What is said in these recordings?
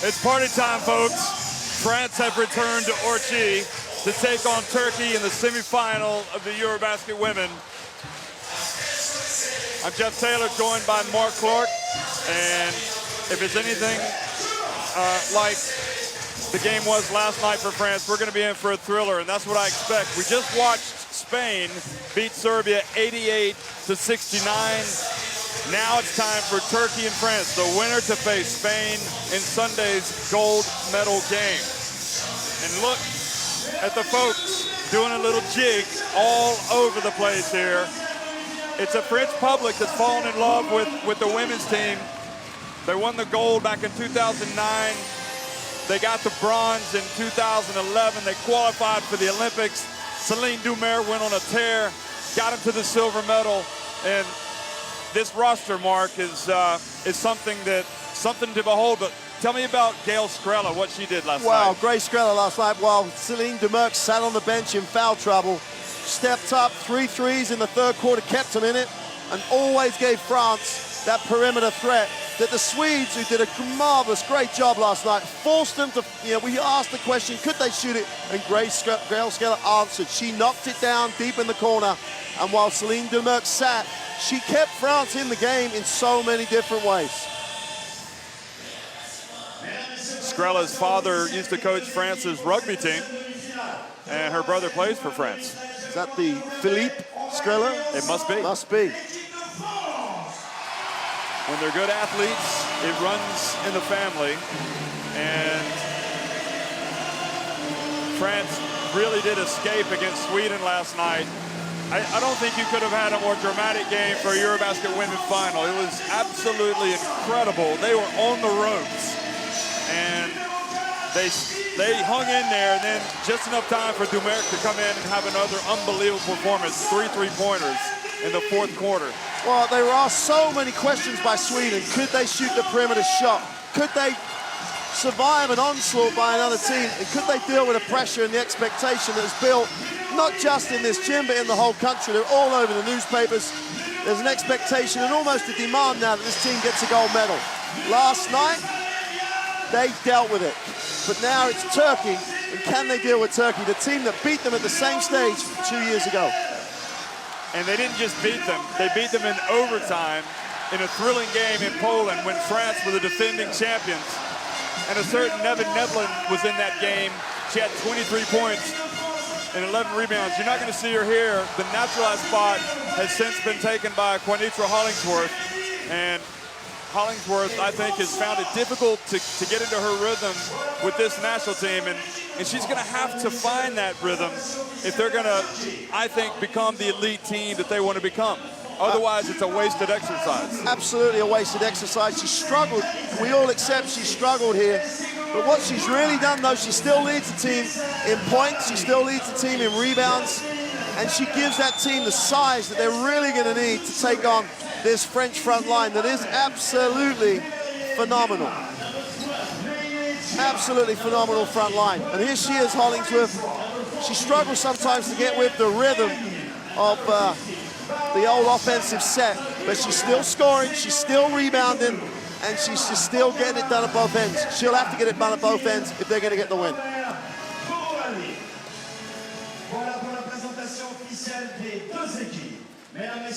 It's party time, folks. France have returned to Orchi to take on Turkey in the semifinal of the EuroBasket women. I'm Jeff Taylor, joined by Mark Clark. And if it's anything like the game was last night for France, we're going to be in for a thriller, and that's what I expect. We just watched Spain beat Serbia 88-69. Now it's time for Turkey and France, the winner to face Spain in Sunday's gold medal game. And look at the folks doing a little jig all over the place here. It's a French public that's fallen in love with the women's team. They won the gold back in 2009. They got the bronze in 2011. They qualified for the Olympics. Celine Dumer went on a tear, got him to the silver medal, and this roster, Mark, is something to behold. But tell me about Gail Skrella, what she did last night. Wow, great Skrella last night. While Celine Dumer sat on the bench in foul trouble, stepped up, 3 threes in the third quarter, kept them in it, and always gave France that perimeter threat that the Swedes, who did a marvelous, great job last night, forced them to, we asked the question, could they shoot it? And Gail Skrella answered. She knocked it down deep in the corner, and while Celine Dumer sat, she kept France in the game in so many different ways. Skrella's father used to coach France's rugby team, and her brother plays for France. Is that the Philippe Skrella? It must be. Must be. When they're good athletes, it runs in the family, and France really did escape against Sweden last night. I don't think you could have had a more dramatic game for a EuroBasket women's final. It was absolutely incredible. They were on the ropes, and they hung in there, and then just enough time for Dumer to come in and have another unbelievable performance, 3 3-pointers in the fourth quarter. Well, there are so many questions by Sweden. Could they shoot the perimeter shot? Could they survive an onslaught by another team? And could they deal with the pressure and the expectation that's built, not just in this gym, but in the whole country? They're all over the newspapers. There's an expectation and almost a demand now that this team gets a gold medal. Last night, they dealt with it. But now it's Turkey, and can they deal with Turkey, the team that beat them at the same stage 2 years ago? And they didn't just beat them, they beat them in overtime in a thrilling game in Poland when France were the defending champions. And a certain Nevin Nevlin was in that game. She had 23 points and 11 rebounds. You're not going to see her here. The naturalized spot has since been taken by Quanitra Hollingsworth. And Hollingsworth, I think, has found it difficult to get into her rhythm with this national team. And she's going to have to find that rhythm if they're going to, I think, become the elite team that they want to become. Otherwise, it's a wasted exercise. Absolutely a wasted exercise. She struggled. We all accept she struggled here. But what she's really done, though, she still leads the team in points. She still leads the team in rebounds. And she gives that team the size that they're really going to need to take on this French front line that is absolutely phenomenal. Absolutely phenomenal front line. And here she is, Hollingsworth. She struggles sometimes to get with the rhythm of the old offensive set, but she's still scoring, she's still rebounding, and she's just still getting it done at both ends. She'll have to get it done at both ends if they're going to get the win.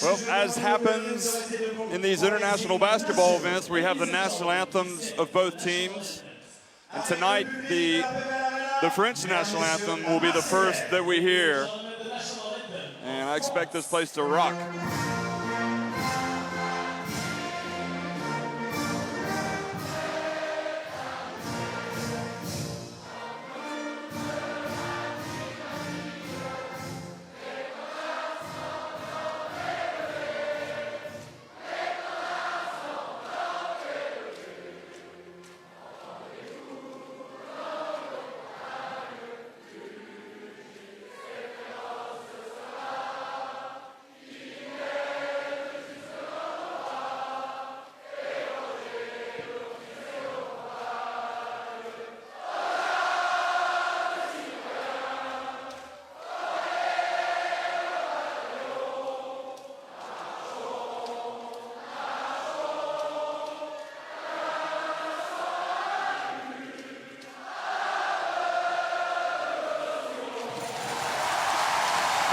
Well, as happens in these international basketball events, we have the national anthems of both teams. And tonight, the French national anthem will be the first that we hear. And I expect this place to rock.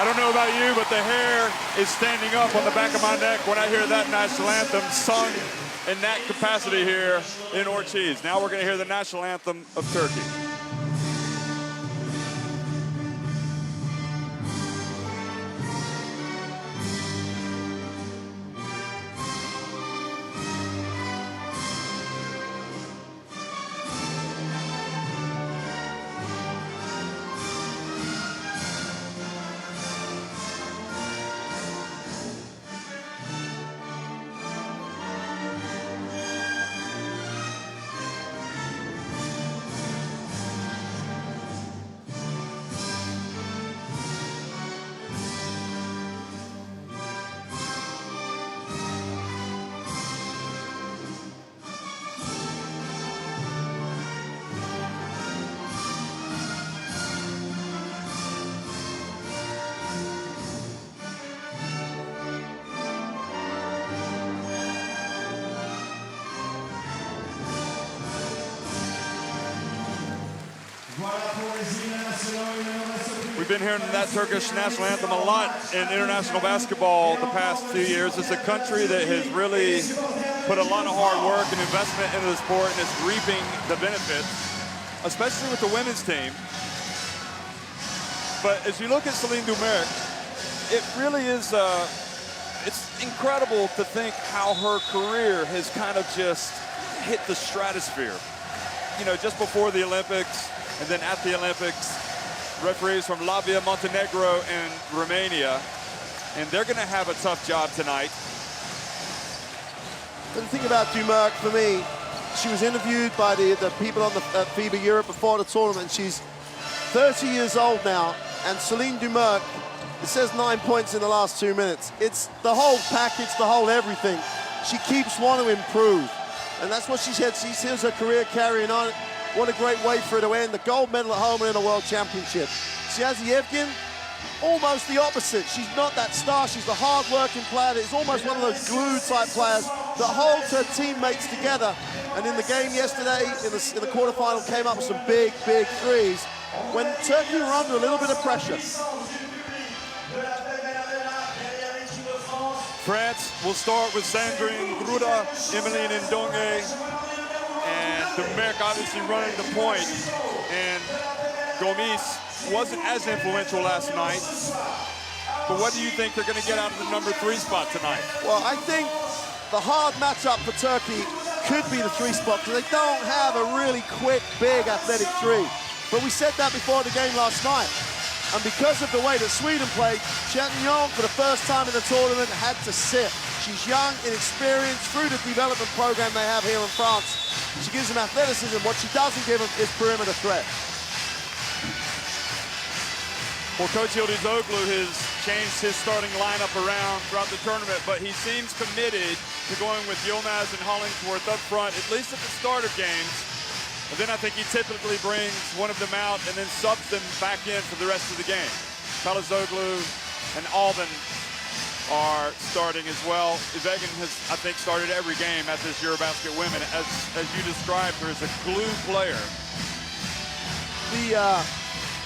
I don't know about you, but the hair is standing up on the back of my neck when I hear that national anthem sung in that capacity here in Ortiz. Now we're going to hear the national anthem of Turkey. We've been hearing that Turkish national anthem a lot in international basketball the past few years. It's a country that has really put a lot of hard work and investment into the sport, and it's reaping the benefits, especially with the women's team. But as you look at Celine Dumerc, it really is, it's incredible to think how her career has kind of just hit the stratosphere. You know, just before the Olympics and then at the Olympics, referees from Latvia, Montenegro, and Romania, and they're going to have a tough job tonight. The thing about Dumerc, for me, she was interviewed by the people on the FIBA Europe before the tournament. She's 30 years old now, and Celine Dumerc, it says 9 points in the last 2 minutes. It's the whole package, the whole everything. She keeps wanting to improve, and that's what she said. She sees her career carrying on. What a great way for her to end. The gold medal at home and in a world championship. Ziazi Yevgen, almost the opposite. She's not that star. She's the hard-working player. It's almost one of those glue-type players that holds her teammates together. And in the game yesterday, in the quarterfinal, came up with some big, big threes when Turkey were under a little bit of pressure. France will start with Sandrine Gruda, Emeline Ndongue, and Dumerc obviously running the point. And Gomis wasn't as influential last night. But what do you think they're going to get out of the number 3 spot tonight? Well, I think the hard matchup for Turkey could be the 3 spot, because they don't have a really quick, big, athletic 3. But we said that before the game last night. And because of the way that Sweden played, Chagnon, for the first time in the tournament, had to sit. She's young, inexperienced, through the development program they have here in France. She gives them athleticism. What she doesn't give them is perimeter threat. Well, Coach Yıldızoglu has changed his starting lineup around throughout the tournament, but he seems committed to going with Yilmaz and Hollingsworth up front, at least at the start of games. And then I think he typically brings one of them out and then subs them back in for the rest of the game. Palazoglu and Alban are starting as well. Yevgen has, I think, started every game at this EuroBasket Women, as you described her, as a glue player.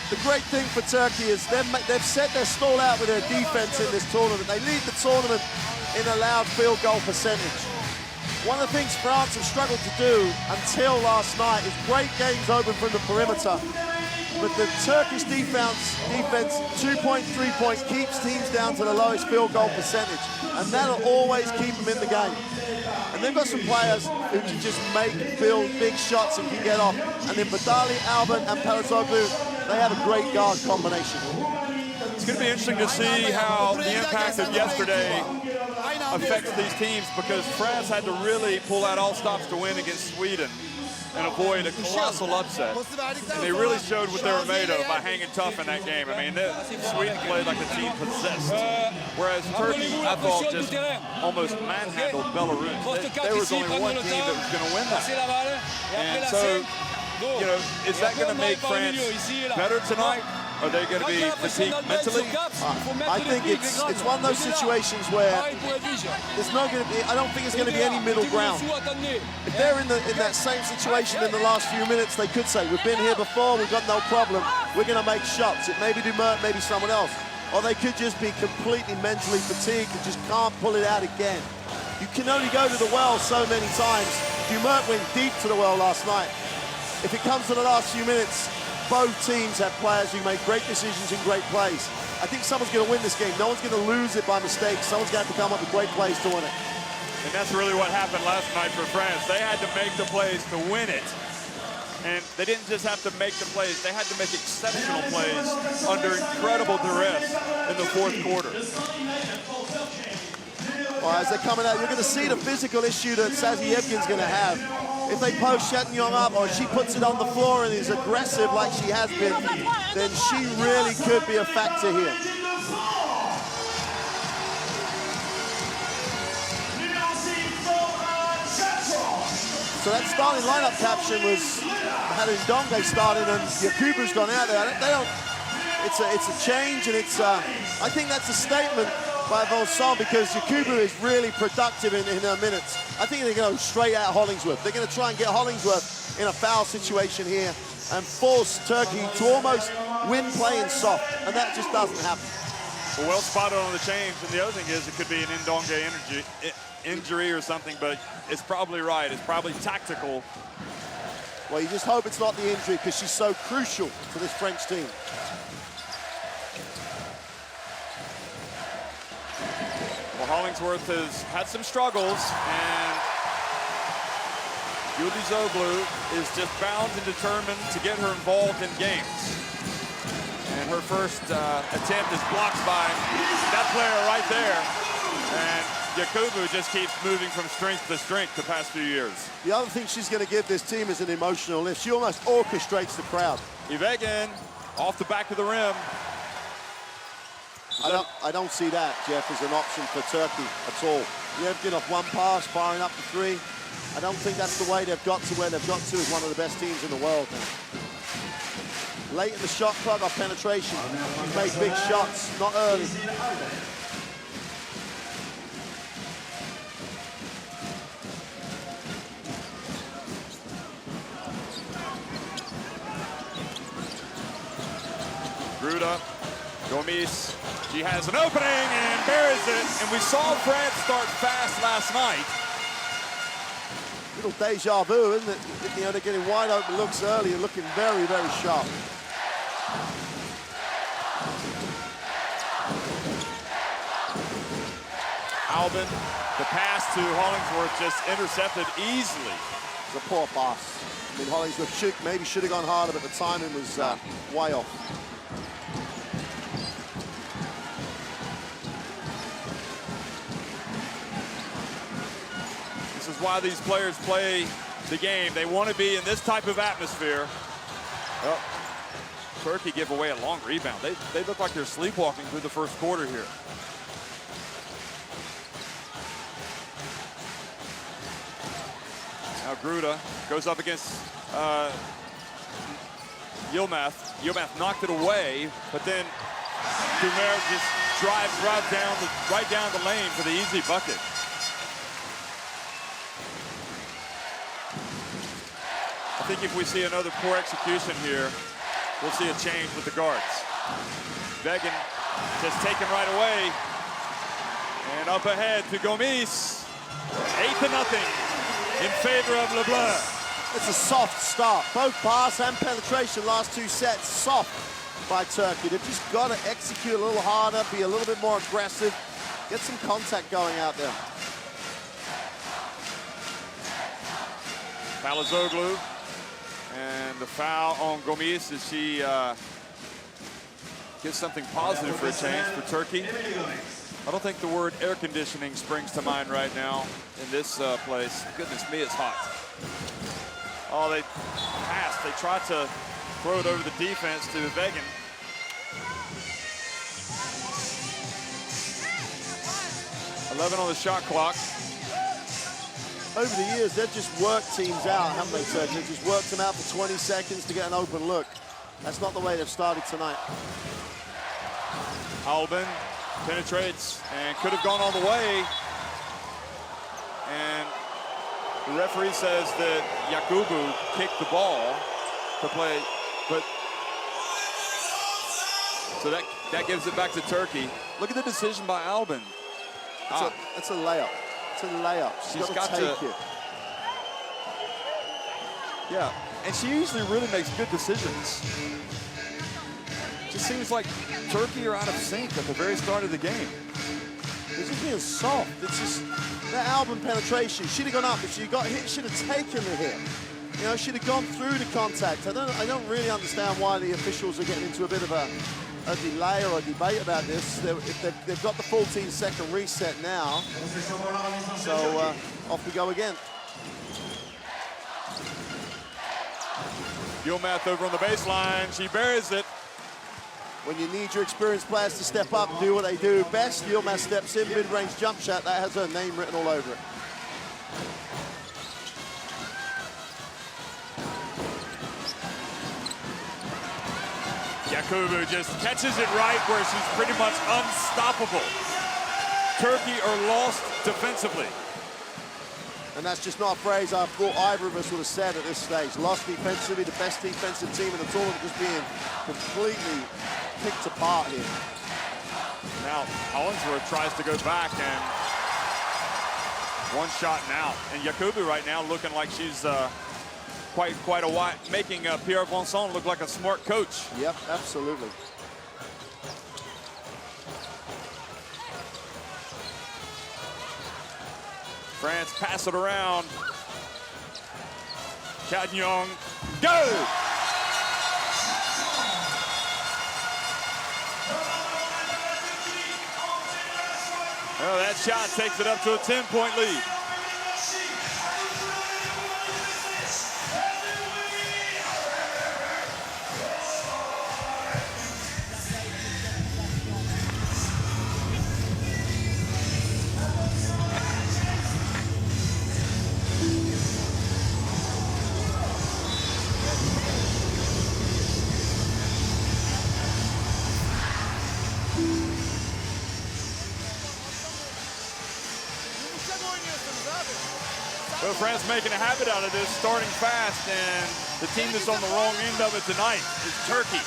The great thing for Turkey is they've set their stall out with their defense in this tournament. They lead the tournament in allowed field goal percentage. One of the things France have struggled to do until last night is break games open from the perimeter. But the Turkish defense, 2-point, 3-point, keeps teams down to the lowest field goal percentage. And that'll always keep them in the game. And they've got some players who can just build big shots and can get off. And then Badali, Alban, and Palazoglu, they have a great guard combination. It's going to be interesting to see how the impact of yesterday affects these teams, because France had to really pull out all stops to win against Sweden and avoid a colossal upset. And they really showed what they were made of by hanging tough in that game. I mean, Sweden played like a team possessed, whereas Turkey, I thought, just almost manhandled Belarus. There was only one team that was going to win that. And so, you know, is that going to make France better tonight? Are they going to be fatigued mentally? I think it's one of those situations where there's not going to be, I don't think there's going to be any middle ground. If they're in that same situation in the last few minutes, they could say, we've been here before, we've got no problem, we're going to make shots. It may be Dumerc, maybe someone else. or they could just be completely mentally fatigued and just can't pull it out again. You can only go to the well so many times. Dumont went deep to the well last night. If it comes to the last few minutes, both teams have players who make great decisions and great plays. I think someone's going to win this game. No one's going to lose it by mistake. Someone's going to have to come up with great plays to win it. And that's really what happened last night for France. They had to make the plays to win it. And they didn't just have to make the plays, they had to make exceptional plays under incredible duress in the fourth quarter. Well, as they're coming out, you're going to see the physical issue that Sassy Evgen's going to have. If they post Chatillon up or she puts it on the floor and is aggressive like she has been, then she really could be a factor here. So that starting lineup caption had Ndongue starting and Yakubu's gone out there. It's a change, and I think that's a statement by Volson, because Yakubu is really productive in her minutes. I think they're going to go straight at Hollingsworth. They're going to try and get Hollingsworth in a foul situation here and force Turkey to almost win playing soft, and that just doesn't happen. Well spotted on the change, and the other thing is it could be an Ndongue injury or something, but it's probably right. It's probably tactical. Well, you just hope it's not the injury, because she's so crucial to this French team. Well, Hollingsworth has had some struggles, and Yıldızoglu is just bound and determined to get her involved in games. And her first attempt is blocked by that player right there. And Yakubu just keeps moving from strength to strength the past few years. The other thing she's going to give this team is an emotional lift. She almost orchestrates the crowd. Yvegen off the back of the rim. I don't see that, Jeff, as an option for Turkey at all. Yevgen off one pass, firing up to three. I don't think that's the way they've got to where they've got to as one of the best teams in the world now. Late in the shot clock off penetration. He's made big shots, not early. Gruda, Gomis, she has an opening and buries it. And we saw France start fast last night. Little deja vu, isn't it? You know, they're getting wide open looks early and looking very, very sharp. Albin, the pass to Hollingsworth just intercepted easily. It's a poor pass. I mean, Hollingsworth maybe should have gone harder, but the timing was way off. This is why these players play the game. They want to be in this type of atmosphere. Oh, Turkey give away a long rebound. They look like they're sleepwalking through the first quarter here. Now Gruda goes up against Yilmaz. Yilmaz knocked it away, but then Dumont just drives right down the lane for the easy bucket. I think if we see another poor execution here, we'll see a change with the guards. Vegan just taken right away. And up ahead to Gomis. 8-0 in favor of LeBlanc. It's a soft start. Both pass and penetration last two sets, soft by Turkey. They've just got to execute a little harder, be a little bit more aggressive, get some contact going out there. Palazoglu. And the foul on Gomis as she gets something positive for a change for Turkey. I don't think the word air conditioning springs to mind right now in this place. Goodness me, it's hot. Oh, they passed. They tried to throw it over the defense to Vegan. .11 on the shot clock. Over the years, they've just worked teams out, haven't they, Turkey? They've just worked them out for 20 seconds to get an open look. That's not the way they've started tonight. Albin penetrates and could have gone all the way. And the referee says that Yakubu kicked the ball to play, but So that gives it back to Turkey. Look at the decision by Albin. It's a layup. It's a layup. She's got to take it. Yeah, and she usually really makes good decisions. Just seems like Turkey are out of sync at the very start of the game. It's just being soft. It's just that Albin penetration. She'd have gone up. If she got hit, she'd have taken the hit. You know, she'd have gone through the contact. I don't really understand why the officials are getting into a bit of a delay or a debate about this. They've got the 14-second reset now. So off we go again. Yilmaz over on the baseline. She buries it. When you need your experienced players to step up and do what they do best, Yilmaz steps in, mid-range jump shot. That has her name written all over it. Yakubu just catches it right where she's pretty much unstoppable. Turkey are lost defensively. And that's just not a phrase I thought either of us would have said at this stage. Lost defensively, the best defensive team in the tournament just being completely picked apart here. Now, Hollingsworth tries to go back and one shot and out. And Yakubu right now looking like she's quite a while, making Pierre Vincent look like a smart coach. Yep, absolutely. France pass it around. Cagnon, go! Oh, that shot takes it up to a 10-point lead. Well, France making a habit out of this, starting fast, and the team that's on the wrong end of it tonight is Turkey.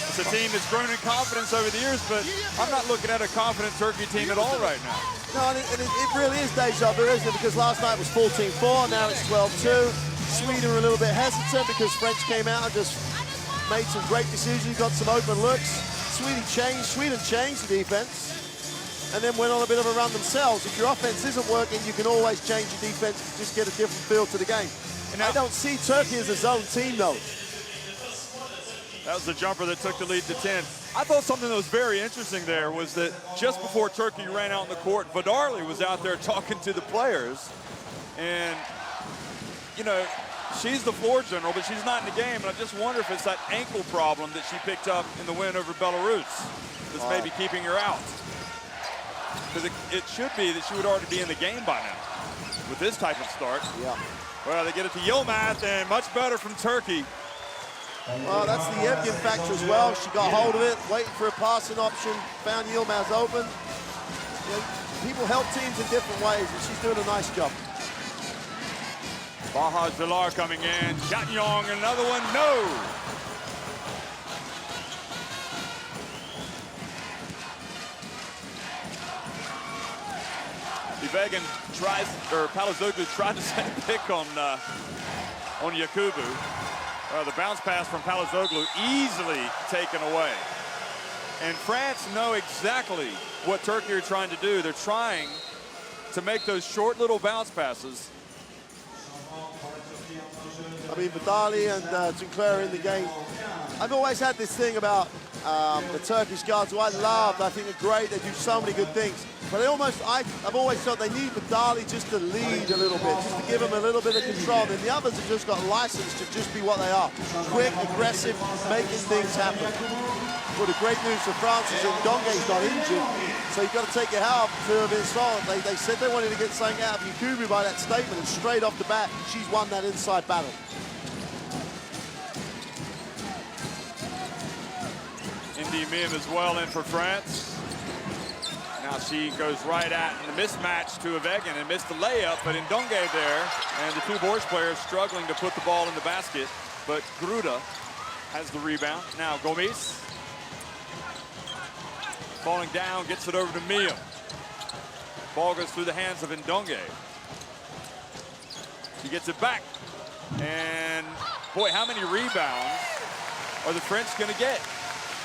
It's a team that's grown in confidence over the years, but I'm not looking at a confident Turkey team at all right now. No, and it really is deja vu, isn't it? Because last night was 14-4, now it's 12-2. Sweden were a little bit hesitant because French came out and just made some great decisions, got some open looks. Sweden changed the defense, and then went on a bit of a run themselves. If your offense isn't working, you can always change your defense to just get a different feel to the game. And I don't see Turkey as a zone team, though. That was the jumper that took the lead to 10. I thought something that was very interesting there was that just before Turkey ran out in the court, Vidarli was out there talking to the players. And, you know, she's the floor general, but she's not in the game. And I just wonder if it's that ankle problem that she picked up in the win over Belarus that's maybe keeping her out. Because it should be that she would already be in the game by now with this type of start. Yeah. Well, they get it to Yilmaz, and much better from Turkey. Well, that's the Evgen factor as well. She got hold of it, waiting for a passing option, found Yilmaz open. You know, people help teams in different ways, and she's doing a nice job. Bahaj Villar coming in. Chatnyong, another one, no! Vegan tries, or Palazoglu tried to set a pick on Yakubu. The bounce pass from Palazoglu easily taken away. And France know exactly what Turkey are trying to do. They're trying to make those short little bounce passes. I mean, Vidarli and Sinclair in the game. I've always had this thing about the Turkish guards who I love. I think they're great. They do so many good things. But I've always felt they need Vidarli just to lead a little bit, just to give them a little bit of control. And the others have just got license to just be what they are. Quick, aggressive, making things happen. Well, the great news for France is that Ndonge's not injured, so you've got to take your hat off to Vincent. They said they wanted to get something out of Yakubu by that statement, and straight off the bat, she's won that inside battle. Indy Mim as well in for France. Now she goes right at the mismatch to Avegan and missed the layup, but Ndonge there, and the two Borscht players struggling to put the ball in the basket, but Gruda has the rebound. Now Gomis falling down, gets it over to Mia. Ball goes through the hands of Ndonge. She gets it back. And boy, how many rebounds are the French going to get?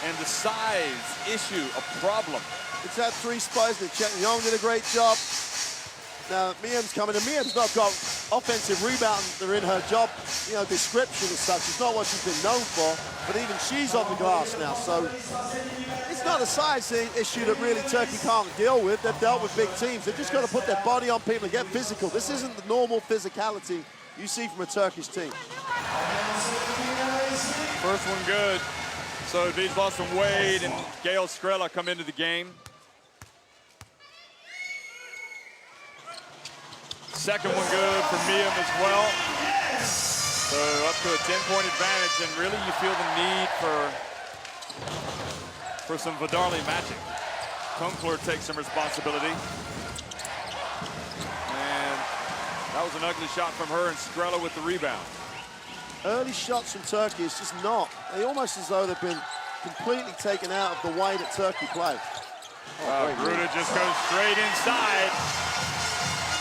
And the size issue, a problem. It's that three spots that Chen Yong did a great job. Now, Miam's coming, and Miam's not got offensive rebounding in her job, description as such. It's not what she's been known for, but even she's on the glass now. So it's not a size issue that really Turkey can't deal with. They've dealt with big teams. They've just got to put their body on people and get physical. This isn't the normal physicality you see from a Turkish team. First one good. So Beach Boston Wade and Gail Skrella come into the game. Second one good for Miam as well. So up to a 10-point advantage, and really you feel the need for some Vidarli magic. Kunkler takes some responsibility. And that was an ugly shot from her, and Skrella with the rebound. Early shots from Turkey is just not. They almost as though they've been completely taken out of the way that Turkey play. Gruda just goes straight inside.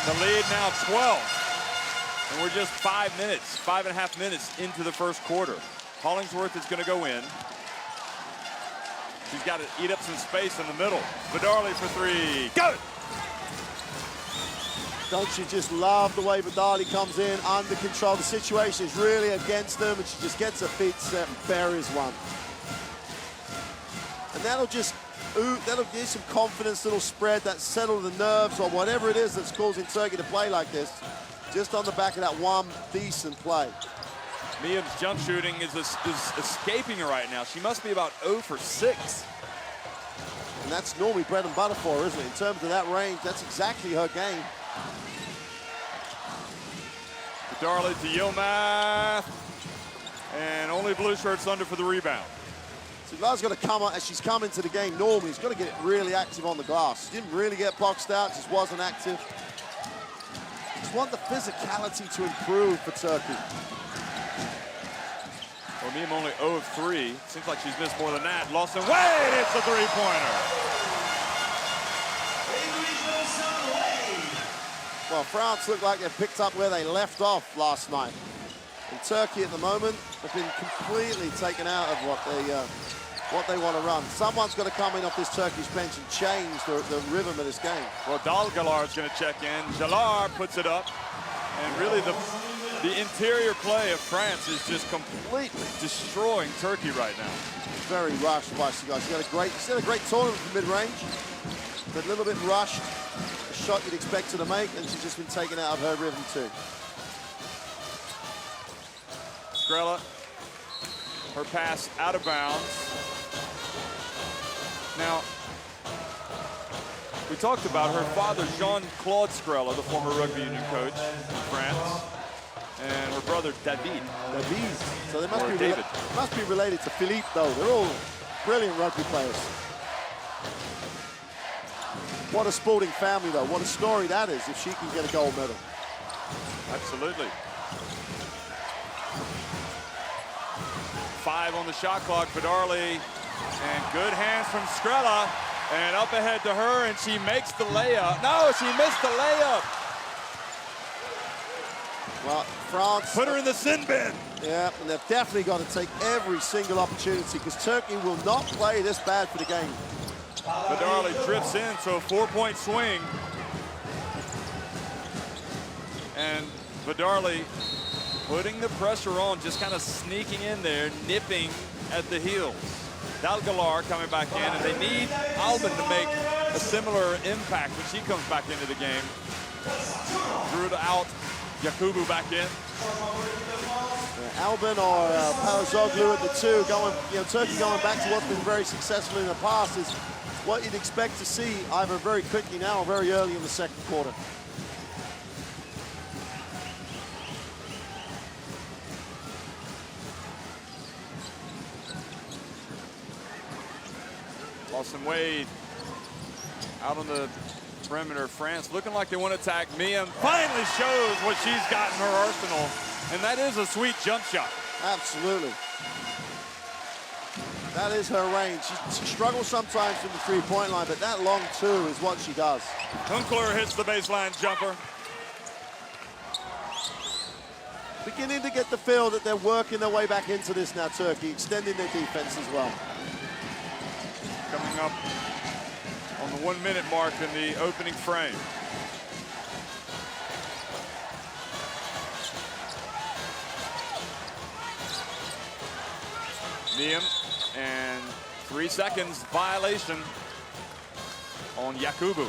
The lead now 12. And we're just 5.5 minutes into the first quarter. Hollingsworth is going to go in. She's got to eat up some space in the middle. Vidarli for three. Go! Don't you just love the way Vidarli comes in under control? The situation is really against them, and she just gets her feet set and buries one. And that'll give some confidence, that'll spread, that settle the nerves or whatever it is that's causing Turkey to play like this, just on the back of that one decent play. Miam's jump shooting is escaping her right now. She must be about 0 for 6. And that's normally bread and butter for her, isn't it? In terms of that range, that's exactly her game. Vidarli to Yilmaz. And only blue shirts under for the rebound. So Glas's got to come on, as she's come into the game normally, he's got to get it really active on the glass. She didn't really get boxed out, just wasn't active. Just want the physicality to improve for Turkey. Well, Miam only 0 of 3. Seems like she's missed more than that. Lawson Wade hits the three-pointer. Well, France look like they've picked up where they left off last night. And Turkey at the moment have been completely taken out of what they want to run. Someone's got to come in off this Turkish bench and change the rhythm of this game. Well, Dalgalar is going to check in. Jalar puts it up. And really the interior play of France is just completely destroying Turkey right now. Very rushed by Sigal. She's had a great tournament from mid-range, but a little bit rushed. A shot you'd expect her to make, and she's just been taken out of her rhythm too. Skrella, her pass out of bounds. Now, we talked about her father, Jean-Claude Skrella, the former rugby union coach in France, and her brother, David. So they must be related to Philippe, though. They're all brilliant rugby players. What a sporting family, though. What a story that is if she can get a gold medal. Absolutely. 5 on the shot clock. Vidarli, and good hands from Skrella, and up ahead to her, and she makes the layup. No, she missed the layup. Well, France put her in the sin bin. Yeah, and they've definitely got to take every single opportunity, because Turkey will not play this bad for the game. Vidarli drifts in, so a 4-point swing. And Vidarli putting the pressure on, just kind of sneaking in there, nipping at the heels. Dalgalar coming back in, and they need Albin to make a similar impact when she comes back into the game. Gruda out, Yakubu back in. Albin or Parazoglu at the 2, Turkey going back to what's been very successful in the past is what you'd expect to see either very quickly now or very early in the second quarter. Lawson Wade out on the perimeter. France looking like they want to attack. Miam finally shows what she's got in her arsenal, and that is a sweet jump shot. Absolutely. That is her range. She struggles sometimes from the three-point line, but that long two is what she does. Hunkler hits the baseline jumper. Beginning to get the feel that they're working their way back into this now, Turkey, extending their defense as well. Coming up on the 1 minute mark in the opening frame. Niem, and 3 seconds violation on Yakubu.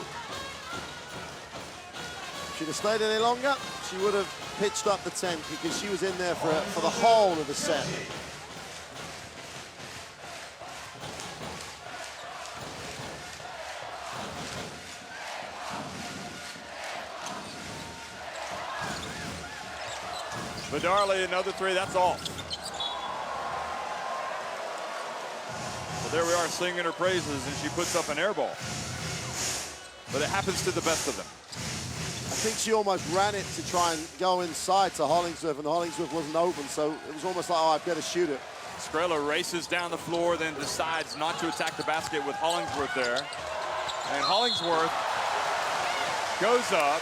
If she'd have stayed any longer, she would have pitched up the tent because she was in there for the whole of the set. Vidarli, another 3, that's off. Well, there we are singing her praises, and she puts up an air ball. But it happens to the best of them. I think she almost ran it to try and go inside to Hollingsworth, and Hollingsworth wasn't open, so it was almost like, oh, I've got to shoot it. Skrela races down the floor, then decides not to attack the basket with Hollingsworth there. And Hollingsworth goes up.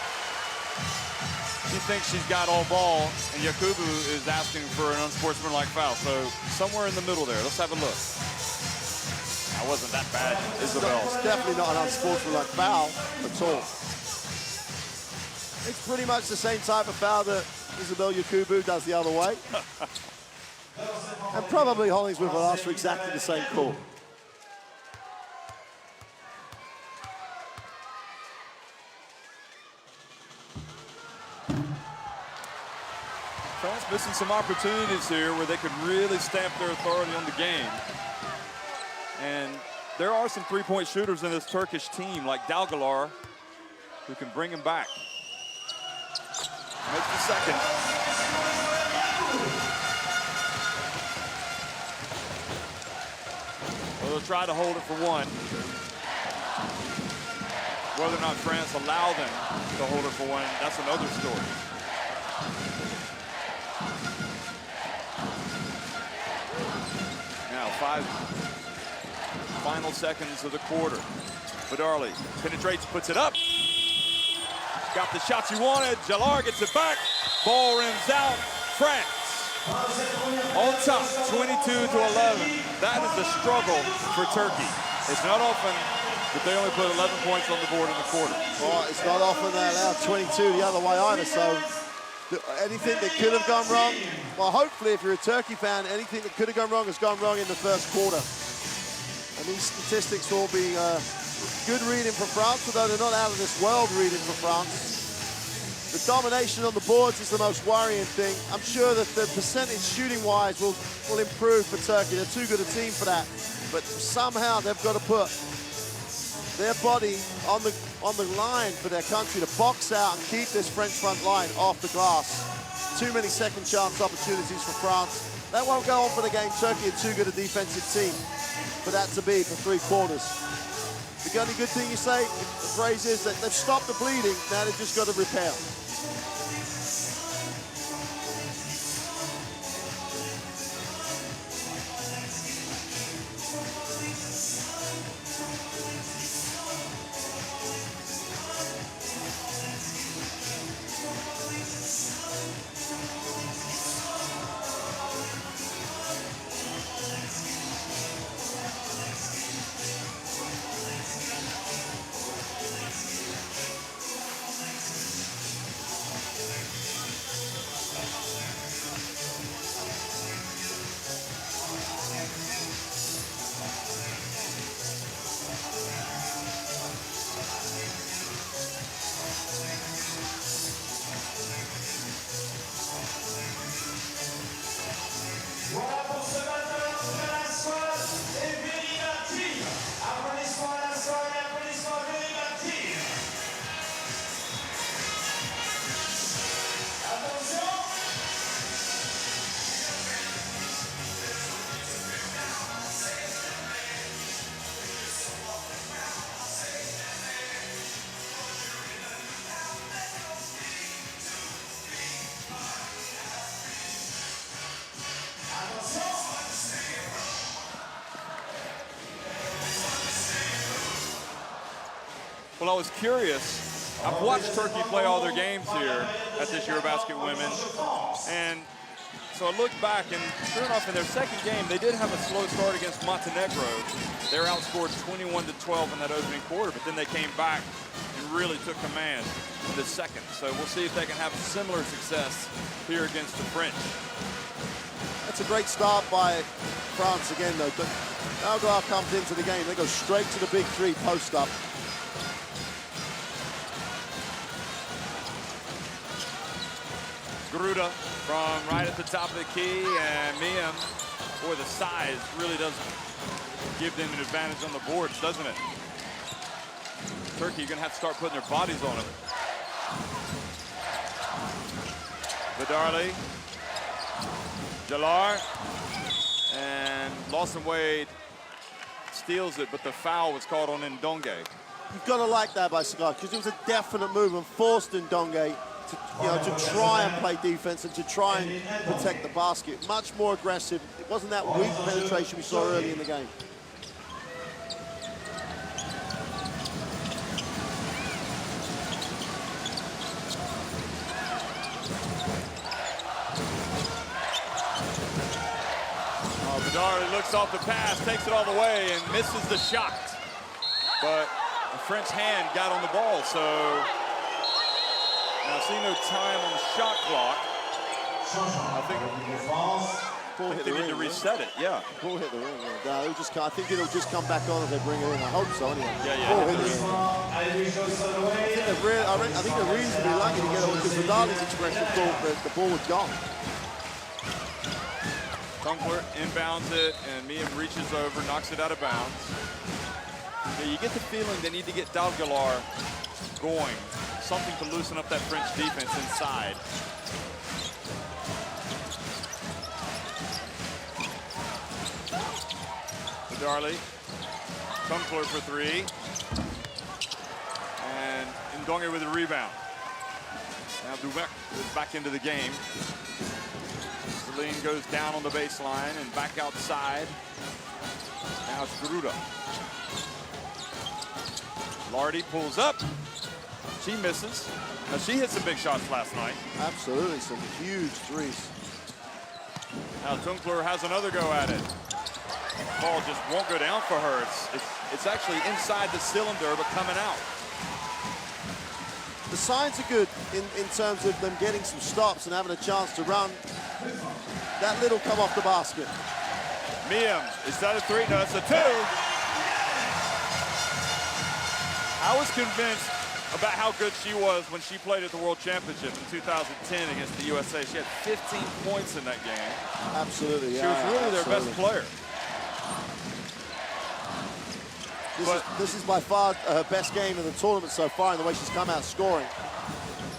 She thinks she's got all ball, and Yakubu is asking for an unsportsmanlike foul. So somewhere in the middle there. Let's have a look. That wasn't that bad, Isabel. It's definitely not an unsportsmanlike foul at all. It's pretty much the same type of foul that Isabel Yakubu does the other way. And probably Hollingsworth will ask for exactly the same call. France missing some opportunities here where they could really stamp their authority on the game. And there are some three-point shooters in this Turkish team, like Dalgalar, who can bring him back. Makes the second. Well, they'll try to hold it for one. Whether or not France allow them to hold it for one, that's another story. Now, 5 final seconds of the quarter. Vidarli penetrates, puts it up. Got the shots he wanted. Jalar gets it back. Ball rims out. France on top, 22-11. That is a struggle for Turkey. It's not often that they only put 11 points on the board in the quarter. Well, it's not often they allow 22 the other way either, so anything that could have gone wrong, well, hopefully, if you're a Turkey fan, anything that could have gone wrong has gone wrong in the first quarter. And these statistics will be good reading for France, although they're not out of this world reading for France. The domination on the boards is the most worrying thing. I'm sure that the percentage shooting-wise will improve for Turkey. They're too good a team for that. But somehow they've got to put their body on the line for their country to box out and keep this French front line off the glass. Too many second chance opportunities for France. That won't go on for the game. Turkey are too good a defensive team for that to be for 3 quarters. The only good thing you say, the phrase is that they've stopped the bleeding, now they've just got to repair. Well, I was curious. I've watched Turkey play all their games here at this EuroBasket Women, and so I looked back, and sure enough, in their second game, they did have a slow start against Montenegro. They were outscored 21-12 in that opening quarter, but then they came back and really took command in the second. So we'll see if they can have similar success here against the French. That's a great start by France again, though. Dalgar comes into the game. They go straight to the big three post up. Gruda from right at the top of the key, and Miem, boy, the size really does give them an advantage on the boards, doesn't it? Turkey, you're gonna have to start putting their bodies on them. Vidarli, Jalar, and Lawson Wade steals it, but the foul was called on Ndonge. You've got to like that by Sagar, because it was a definite move and forced Ndonge to try and play defense and to try and protect the basket. Much more aggressive. It wasn't that weak penetration we saw early in the game. Vidarli looks off the pass, takes it all the way, and misses the shot. But the French hand got on the ball, so now see no time on the shot clock. I think they need to reset it, yeah. Ball hit the ring, yeah. No, I think it'll just come back on as they bring it in. I hope so, anyway. Yeah. Ball hit the ring. I think they're reasonably lucky to get over, because Vidali's expression thought that the ball was gone. Tunkler inbounds it, and Miem reaches over, knocks it out of bounds. Yeah, you get the feeling they need to get Dalgalar going. Something to loosen up that French defense inside. Vidarli, Tunkler for three. And Ndonge with a rebound. Now Dubec is back into the game. Celine goes down on the baseline and back outside. Now it's Gruda. Lardy pulls up. She misses. Now she hit some big shots last night. Absolutely, some huge threes. Now Tunkler has another go at it. Ball just won't go down for her. It's actually inside the cylinder, but coming out. The signs are good in terms of them getting some stops and having a chance to run. That little come off the basket. Miem, is that a three? No, it's a two. I was convinced about how good she was when she played at the World Championship in 2010 against the USA. She had 15 points in that game. Absolutely, yeah. She was really their best player. This is by far her best game in the tournament so far, in the way she's come out scoring.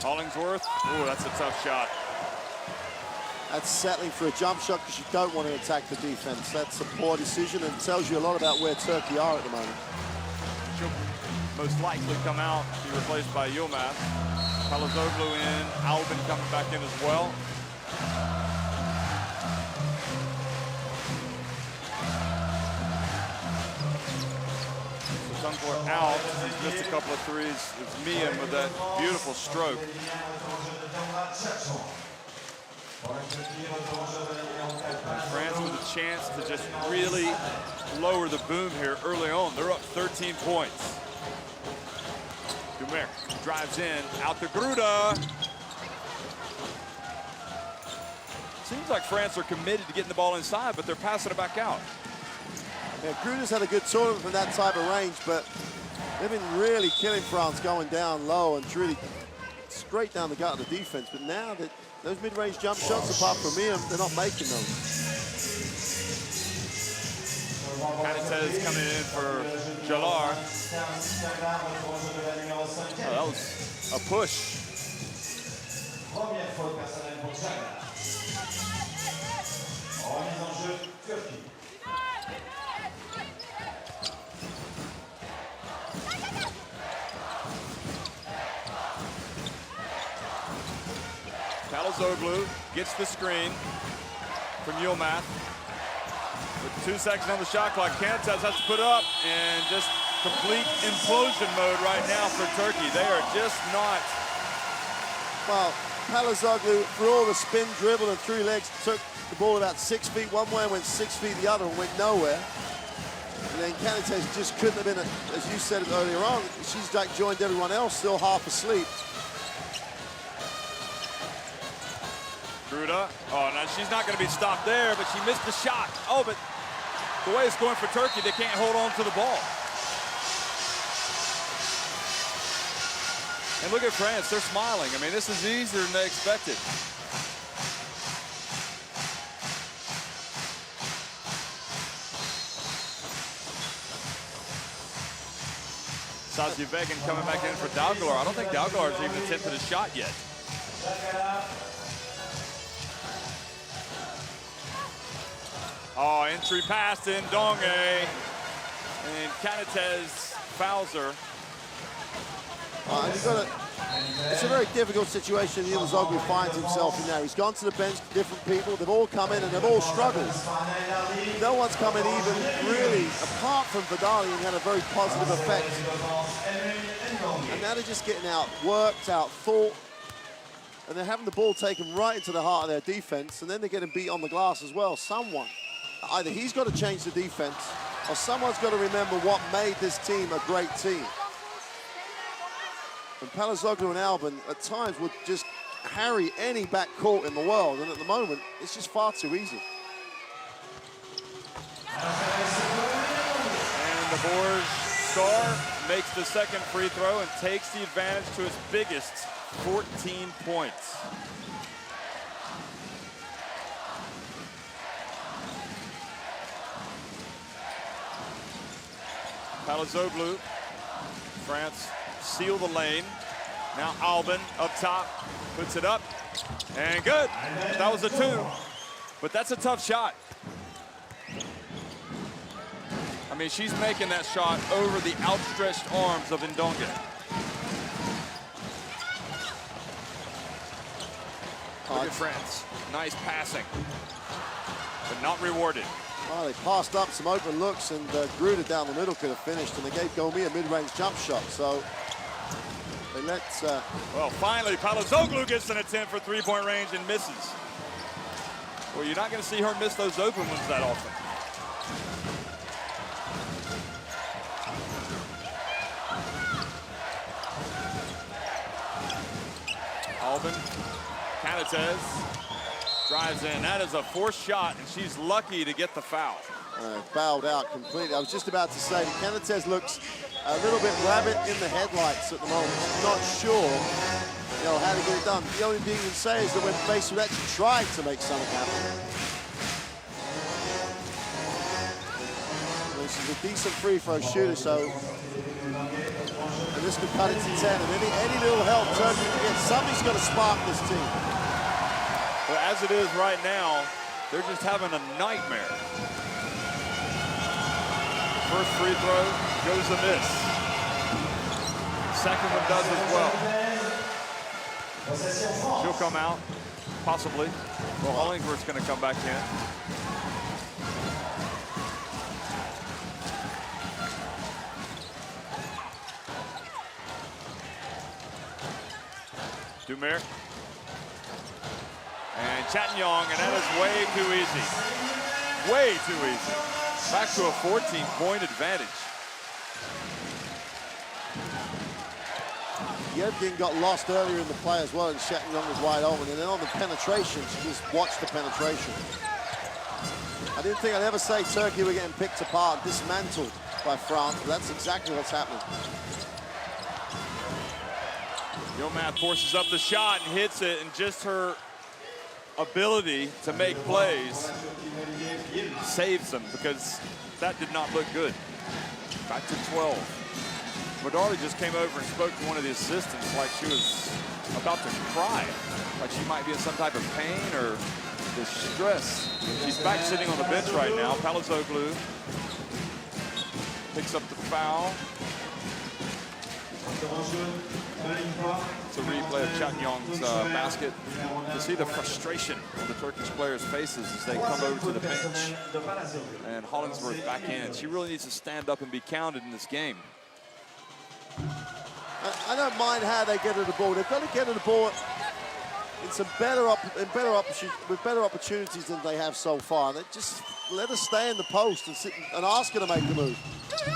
Hollingsworth, ooh, that's a tough shot. That's settling for a jump shot because you don't want to attack the defense. That's a poor decision and tells you a lot about where Turkey are at the moment. She'll most likely come out, be replaced by Yilmaz. Palazoglu in, Albin coming back in as well. Tunkler out. He's missed a couple of threes. It's Miem with that beautiful stroke. And France with a chance to just really lower the boom here early on. They're up 13 points. Dumer drives in, out to Gruda. Seems like France are committed to getting the ball inside, but they're passing it back out. Yeah, Gruda's had a good tournament from that type of range, but they've been really killing France going down low and really straight down the gut of the defense. But now that those mid-range jump shots, apart from Miem, they're not making them. Canitez coming in for Jalar. Oh, that was a push. Palazoglu gets the screen from Yilmaz. With 2 seconds on the shot clock, Canitez has to put it up and just complete implosion mode right now for Turkey. They are just not. Well, Palazoglu, for all the spin, dribble, and through legs, took the ball about 6 feet one way and went 6 feet the other and went nowhere. And then Canitez just couldn't have been, as you said it earlier on, she's like joined everyone else, still half asleep. Gruda, oh, now she's not going to be stopped there, but she missed the shot. Oh, but the way it's going for Turkey, they can't hold on to the ball. And look at France, they're smiling. I mean, this is easier than they expected. Sazievegan coming back in for Dalgalar. I don't think Dalgalar's even attempted a shot yet. Oh, entry pass to Ndonge. And Canitez fouls her. It's a very difficult situation EuroBasket finds himself in now. He's gone to the bench, different people. They've all come in and they've all struggled. No one's come in even really, apart from Vidali, and had a very positive effect. And now they're just getting out, worked, out, thought. And they're having the ball taken right into the heart of their defense, and then they're getting beat on the glass as well. Someone, either he's got to change the defense, or someone's got to remember what made this team a great team. And Palazoglu and Albin at times would just harry any backcourt in the world, and at the moment it's just far too easy. And the Boers star makes the second free throw and takes the advantage to his biggest 14 points. Palazoglu, France seal the lane. Now Albin up top, puts it up, and good. That was a 2, but that's a tough shot. I mean, she's making that shot over the outstretched arms of Ndonge. Look at France, nice passing, but not rewarded. Well, they passed up some open looks, and Gruda down the middle could have finished, and they gave Gomi a mid-range jump shot, so they let... Well, finally, Palazoglu gets an attempt for three-point range and misses. Well, you're not going to see her miss those open ones that often. Albin, Canitez drives in. That is a forced shot, and she's lucky to get the foul. Fouled out completely. I was just about to say, Canitez looks a little bit rabbit in the headlights at the moment. Not sure, how to get it done. The only thing you can say is that when faced with actually tried to make something happen. Well, she's a decent free throw shooter, so and this could cut it to 10. And any little help Turkey can get, somebody's got to spark this team. But as it is right now, they're just having a nightmare. First free throw goes amiss. Second one does as well. She'll come out, possibly. Well, Hollingsworth's going to come back in. Dumer. And Chatnyong, and that is way too easy. Way too easy. Back to a 14-point advantage. Yevgen got lost earlier in the play as well, and Chatnyong was wide open. And then on the penetration, she just watched the penetration. I didn't think I'd ever say Turkey were getting picked apart, dismantled by France, but that's exactly what's happening. Yomath forces up the shot and hits it, and just her ability to make plays saves them, because that did not look good. Back to 12. Madari just came over and spoke to one of the assistants like she was about to cry, like she might be in some type of pain or distress. She's back sitting on the bench right now. Palazoglu picks up the foul. It's a replay of Chatnyong's basket. To see the frustration on the Turkish players' faces as they come over to the bench. And Hollingsworth back in. She really needs to stand up and be counted in this game. I don't mind how they get to the ball. They've got to get to the ball in some better opportunities than they have so far. They just let her stay in the post and sit and ask her to make the move.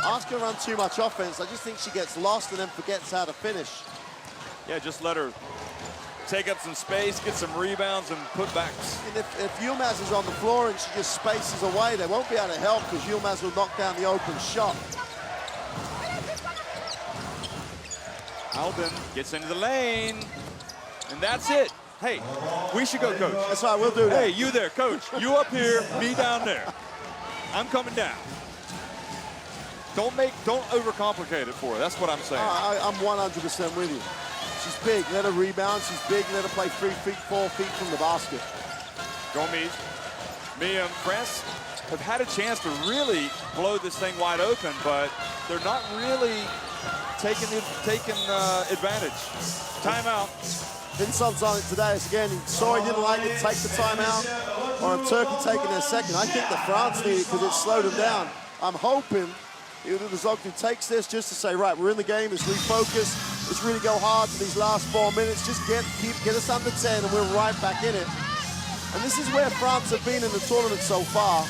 Ask her to run too much offense. I just think she gets lost and then forgets how to finish. Yeah, just let her take up some space, get some rebounds and putbacks. And if Yilmaz is on the floor and she just spaces away, they won't be able to help because Yilmaz will knock down the open shot. Alden gets into the lane, and that's it. Hey, we should go, coach. That's right, we'll do that. Hey, you there, coach. You up here, me down there. I'm coming down. Don't overcomplicate it for her. That's what I'm saying. I'm 100% with you. She's big, let her rebound. She's big, let her play 3 feet, 4 feet from the basket. Gomez, me and France have had a chance to really blow this thing wide open, but they're not really taking advantage. Timeout. Vincent's on it today. So again, he saw he didn't like it, take the timeout. Or if Turkey taking their second. I think the France need it because it slowed them down. I'm hoping either the Zoglu takes this just to say, right, we're in the game, let's refocus, let's really go hard for these last 4 minutes, just get us under 10 and we're right back in it. And this is where France have been in the tournament so far.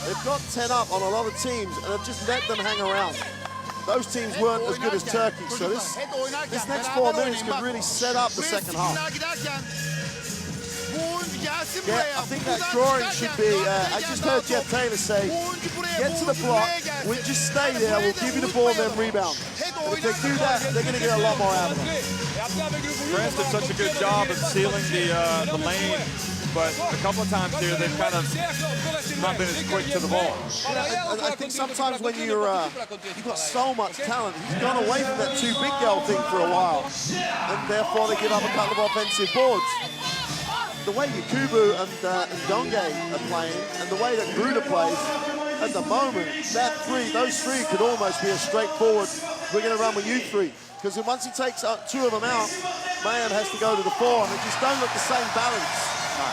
They've got 10 up on a lot of teams and have just let them hang around. Those teams weren't as good as Turkey, so this next 4 minutes could really set up the second half. Yeah, I think that drawing should be, I just heard Jeff Taylor say, get to the block, we'll just stay there, we'll give you the ball and then rebound. And if they do that, they're going to get a lot more out of them. France did such a good job of sealing the lane, but a couple of times here they've kind of not been as quick to the ball. And I think sometimes when you've got so mumuch talent, he's gone away from that too big girl thing for a while, and therefore they give up a couple of offensive boards. The way Yakubu and Donge are playing, and the way that Gruda plays at the moment, those three could almost be a straightforward, we're going to run with you three. Because once he takes 2 of them out, Mayhem has to go to the 4, and they just don't look the same balance. No.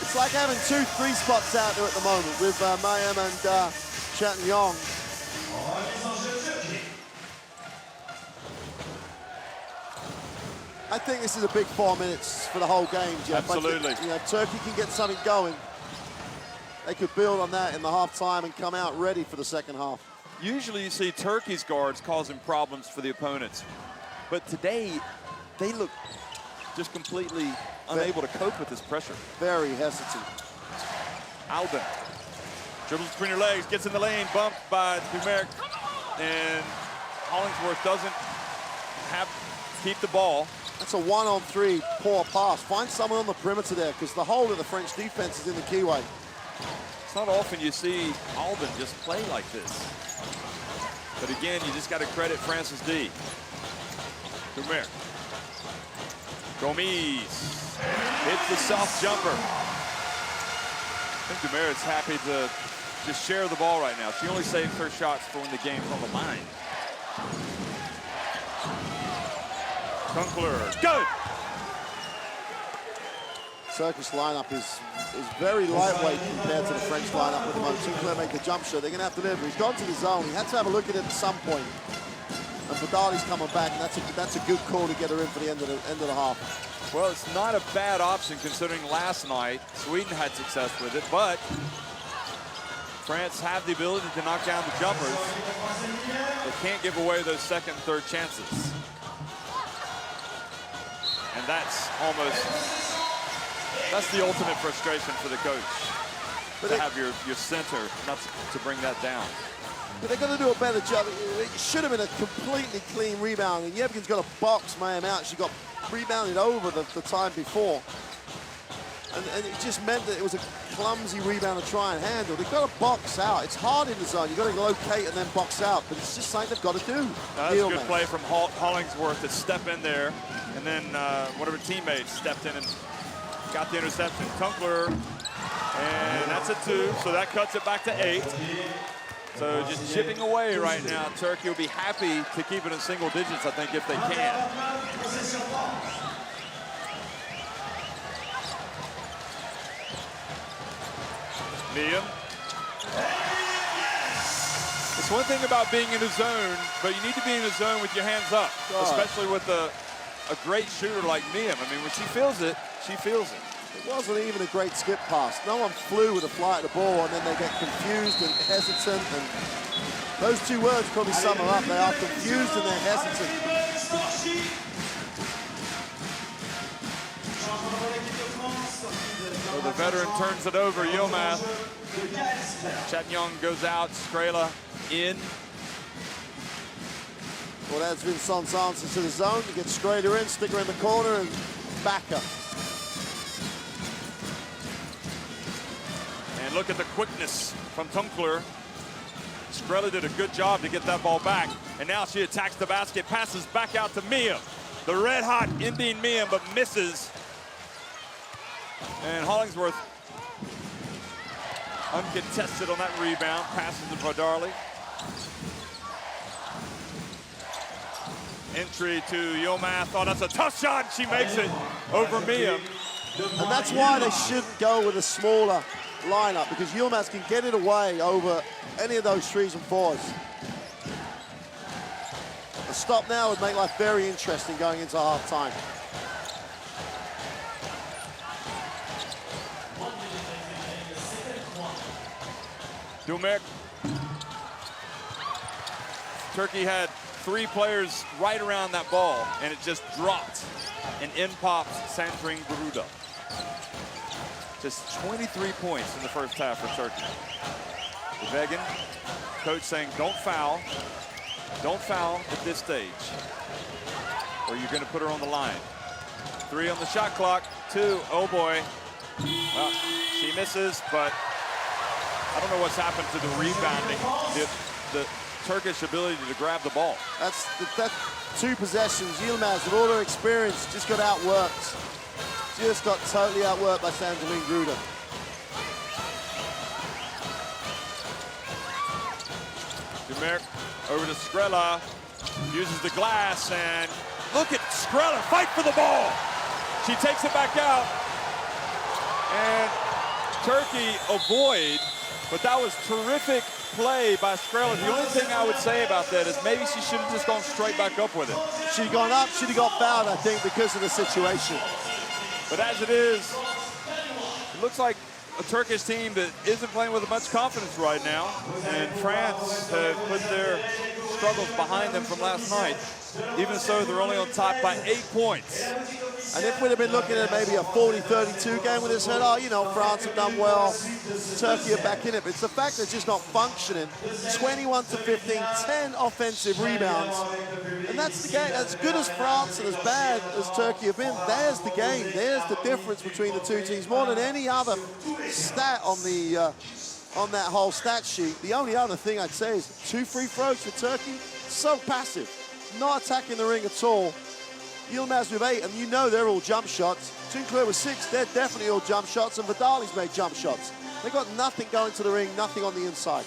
It's like having 2 3 spots out there at the moment with Mayhem and Chatton Yong. I think this is a big 4 minutes for the whole game, Jeff. Absolutely. Turkey can get something going. They could build on that in the halftime and come out ready for the second half. Usually you see Turkey's guards causing problems for the opponents, but today they look just completely unable to cope with this pressure. Very hesitant. Alden dribbles between her legs, gets in the lane, bumped by Dumeric, and Hollingsworth doesn't keep the ball. That's a 1-on-3 poor pass. Find someone on the perimeter there because the whole of the French defense is in the keyway. It's not often you see Alden just play like this. But again, you just got to credit Francis D. Dumeric. Gomez hits the soft jumper. I think Dumeric's happy to just share the ball right now. She only saves her shots for when the game's on the line. Kunkler, good! Turkish lineup is very lightweight compared to the French lineup at the moment. Kunkler made the jump shot. They're going to have to deliver. He's gone to the zone. He had to have a look at it at some point. And Badali's coming back, and that's a good call to get her in for the end of the half. Well, it's not a bad option considering last night Sweden had success with it, but France have the ability to knock down the jumpers. They can't give away those second and third chances. And that's the ultimate frustration for the coach, to have your center not to bring that down. But they're going to do a better job. It should have been a completely clean rebound. And Yevgen's got to box Mayhem out. She got rebounded over the time before. And it just meant that it was a clumsy rebound to try and handle. They've got to box out. It's hard in the zone. You've got to locate and then box out. But it's just something they've got to do. That's a good play from Hollingsworth to step in there. And then one of her teammates stepped in and got the interception. Kunkler, and that's a 2. So that cuts it back to 8. So just chipping away right now. Turkey will be happy to keep it in single digits, I think, if they can. Liam. It's one thing about being in a zone, but you need to be in a zone with your hands up, especially with a great shooter like Miem. I mean, when she feels it, she feels it. It wasn't even a great skip pass. No one flew with a flight of the ball, and then they get confused and hesitant. And those two words probably sum them up. They are confused and they're hesitant. So the veteran turns it over, Yilmaz. Chatnyong goes out, Skrela in. Well, that's Vincent's answer to the zone. You get Skrela in, stick her in the corner, and back her. And look at the quickness from Tunkler. Skrela did a good job to get that ball back. And now she attacks the basket, passes back out to Miem. The red-hot Indian Miem, but misses. And Hollingsworth uncontested on that rebound, passes to Podarli. Entry to Yilmaz. Oh, that's a tough shot. She makes it over Miem. And that's why they shouldn't go with a smaller lineup, because Yilmaz can get it away over any of those 3s and 4s. A stop now would make life very interesting going into half-time. Dumek. Turkey had 3 players right around that ball, and it just dropped. And in pops Sandrine Garuda. Just 23 points in the first half for Turkey. Vegan, coach saying, don't foul. Don't foul at this stage, or you're going to put her on the line. 3 on the shot clock, 2, oh boy. Well, she misses, but I don't know what's happened to the rebounding, the Turkish ability to grab the ball. That's 2 possessions. Yilmaz, with all her experience, just got outworked. Just got totally outworked by Sandrine Garuda. Dumerc over to Skrela, uses the glass, and look at Skrela fight for the ball. She takes it back out, and Turkey avoid, but that was terrific play by Skrela. The only thing I would say about that is maybe she should have just gone straight back up with it. She'd gone up, she'd have got fouled, I think, because of the situation. But as it is, it looks like a Turkish team that isn't playing with much confidence right now. And France have put their struggles behind them from last night. Even so, they're only on top by 8 points. And if we'd have been looking at maybe a 40-32 game with this head, oh, you know, France have done well, Turkey are back in it. But it's the fact that it's just not functioning. 21-15, 10 offensive rebounds. And that's the game. As good as France and as bad as Turkey have been, there's the game. There's the difference between the 2 teams. More than any other stat on the on that whole stat sheet. The only other thing I'd say is 2 free throws for Turkey. So passive. Not attacking the ring at all. Yilmaz with 8, and you know they're all jump shots. Tunkler with 6, they're definitely all jump shots, and Vidali's made jump shots. They've got nothing going to the ring, nothing on the inside.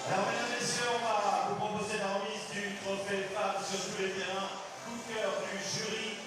Alors, mesdames et messieurs, on va vous proposer la remise du trophée femmes sur tous les terrains. Coup de cœur du jury.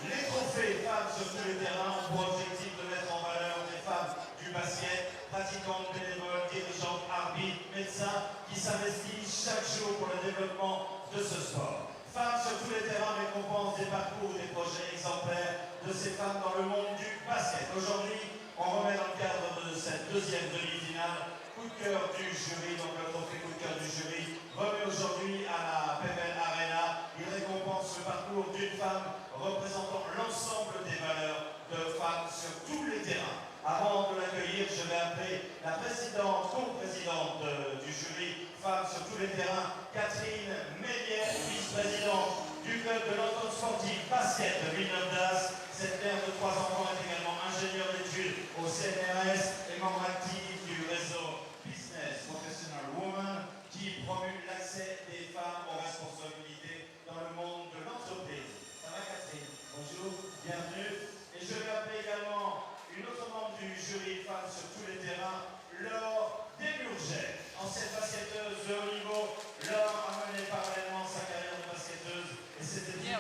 Les trophées femmes sur tous les terrains ont pour objectif de mettre en valeur les femmes du basket, pratiquantes, bénévoles, dirigeantes, arbitres, médecins qui s'investissent chaque jour pour le développement de ce sport. Femmes sur tous les terrains récompensent des parcours, des projets exemplaires de ces femmes dans le monde du basket. Aujourd'hui, on remet dans le cadre de cette 2e demi-finale coup de cœur du jury, donc le trophée coup de cœur du jury, remis aujourd'hui à la PBL Arena. Il récompense le parcours d'une femme représentant l'ensemble des valeurs de femmes sur tous les terrains. Avant de l'accueillir, je vais appeler la présidente, co-présidente du jury femmes sur tous les terrains, Catherine Mélière, vice-présidente du club de l'entente sportive basket de Villeneuve-d'Ascq. Cette mère de 3 enfants est également ingénieure d'études au CNRS et membre actif du réseau Business Professional Women qui promue l'accès des femmes aux responsabilités dans le monde de l'entreprise. Ça va, Catherine? Bonjour, bienvenue. Et je vais appeler également une autre membre du jury femmes sur tous les terrains,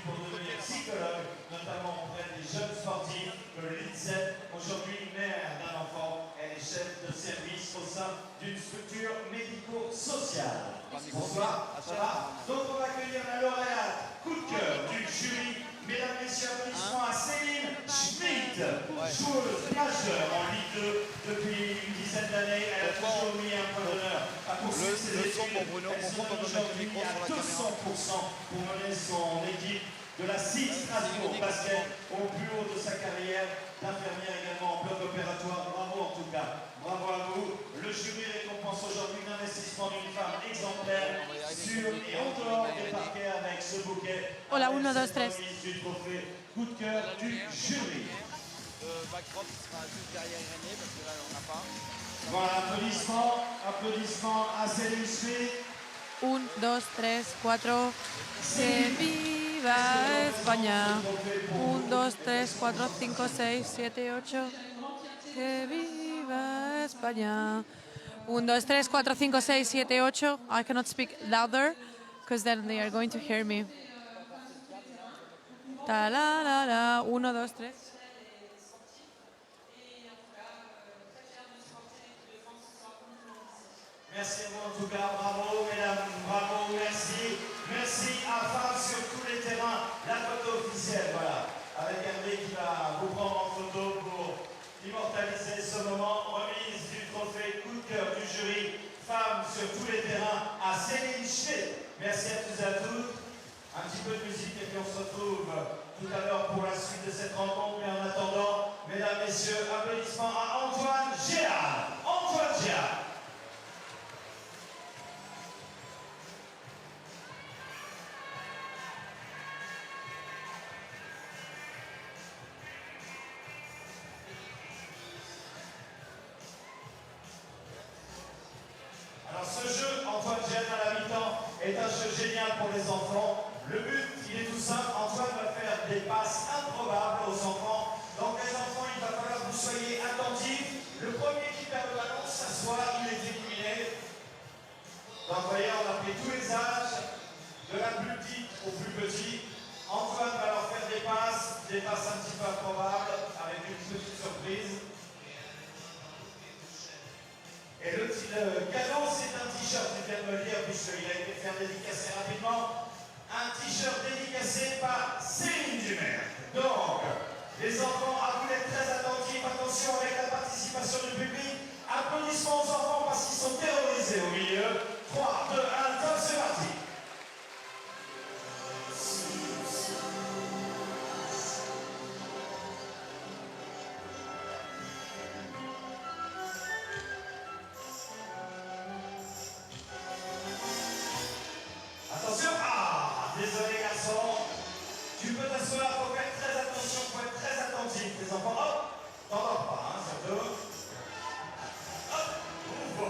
pour devenir psychologue, notamment auprès des jeunes sportifs. Lisette, aujourd'hui mère d'un enfant, elle est chef de service au sein d'une structure médico-sociale. Bonsoir, ça va? Donc on va accueillir la lauréate, coup de cœur du jury. Mesdames, messieurs, applaudissements à Céline Schmidt, joueuse majeure en Ligue 2 depuis une dizaine d'années. Elle a toujours mis un point d'honneur à poursuivre ses études. Elle se donne aujourd'hui à 200% pour mener son équipe de la 6 Strasbourg Basket au plus haut de sa carrière, d'infirmière également en bloc opératoire. Bravo en tout cas, bravo à vous. Le jury récompense aujourd'hui l'investissement d'une femme exemplaire sur et en dehors des parquets avec ce bouquet. Hola, 1, 2, 3. Du trophée coup de cœur du jury. Backdrop sera juste derrière René parce que là on n'a pas. Voilà, applaudissements à Céline Schmidt. 1, 2, 3, 4. Que viva España. 1, 2, 3, 4, 5, 6, 7, 8. Que viva España. 1, 2, 3, 4, 5, 6, 7, 8. I cannot speak louder because then they are going to hear me. Ta la la la. 1, 2, 3. Merci à vous en tout cas, bravo mesdames, bravo, merci. Merci à Femmes sur tous les terrains, la photo officielle, voilà. Avec Hervé qui va vous prendre en photo pour immortaliser ce moment. Remise du trophée coup de cœur du jury, Femmes sur tous les terrains à Céline Schmidt. Merci à tous et à toutes. Un petit peu de musique et puis on se retrouve tout à l'heure pour la suite de cette rencontre. Mais en attendant, mesdames, messieurs, applaudissements à Antoine Géard. Antoine Géard. Alors ce jeu, Antoine Gêne à la mi-temps, est un jeu génial pour les enfants. Le but, il est tout simple. Antoine va faire des passes improbables aux enfants. Donc les enfants, il va falloir que vous soyez attentifs. Le premier qui perd le ballon s'assoit, il est éliminé. Donc vous voyez, on a pris tous les âges, de la plus petite au plus petit. Antoine va leur faire des passes un petit peu improbables, avec une petite surprise. Et le cadeau, c'est un t-shirt, je viens de me le dire, puisqu'il a été fait dédicacer rapidement. Un t-shirt dédicacé par Céline Dumer. Donc, les enfants, à vous d'être très attentifs. Attention avec la participation du public. Applaudissements aux enfants parce qu'ils sont terrorisés au milieu. 3, 2, 1, top, c'est parti. Attention, désolé garçon, tu peux t'asseoir, il faut faire très attention, il faut être très attentif, les enfants, hop, t'endors pas, hein, surtout. Hop, oh.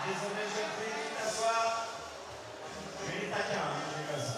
Désolé, je prie, t'asseoir. Mais il est taquin, hein, c'est comme ça.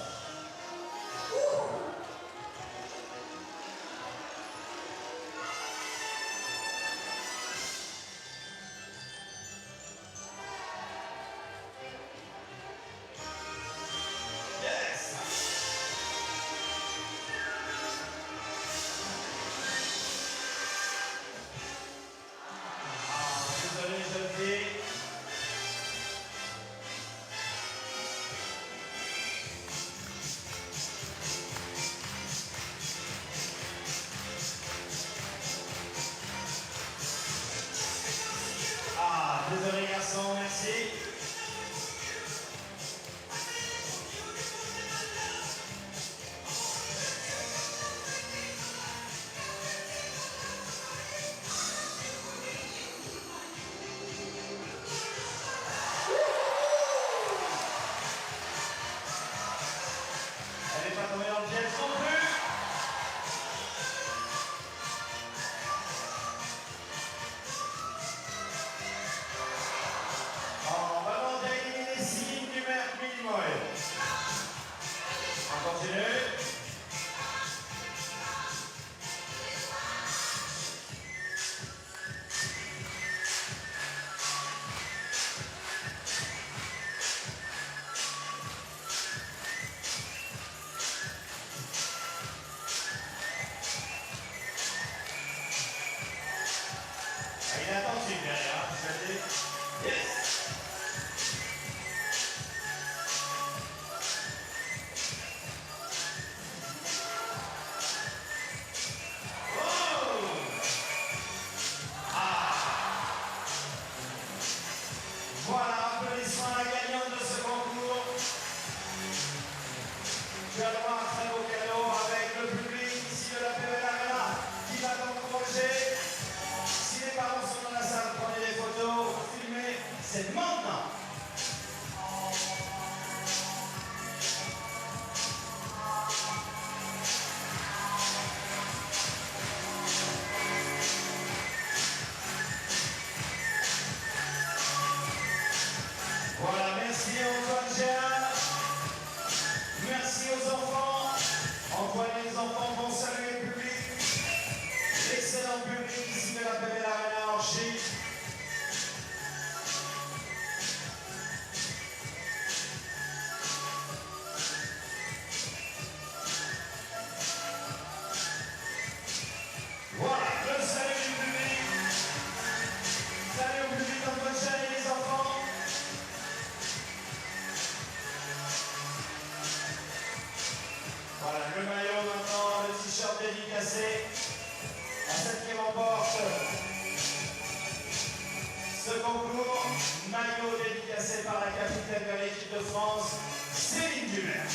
Ce concours, maillot dédicacé par la capitaine de l'équipe de France, Céline Dumer.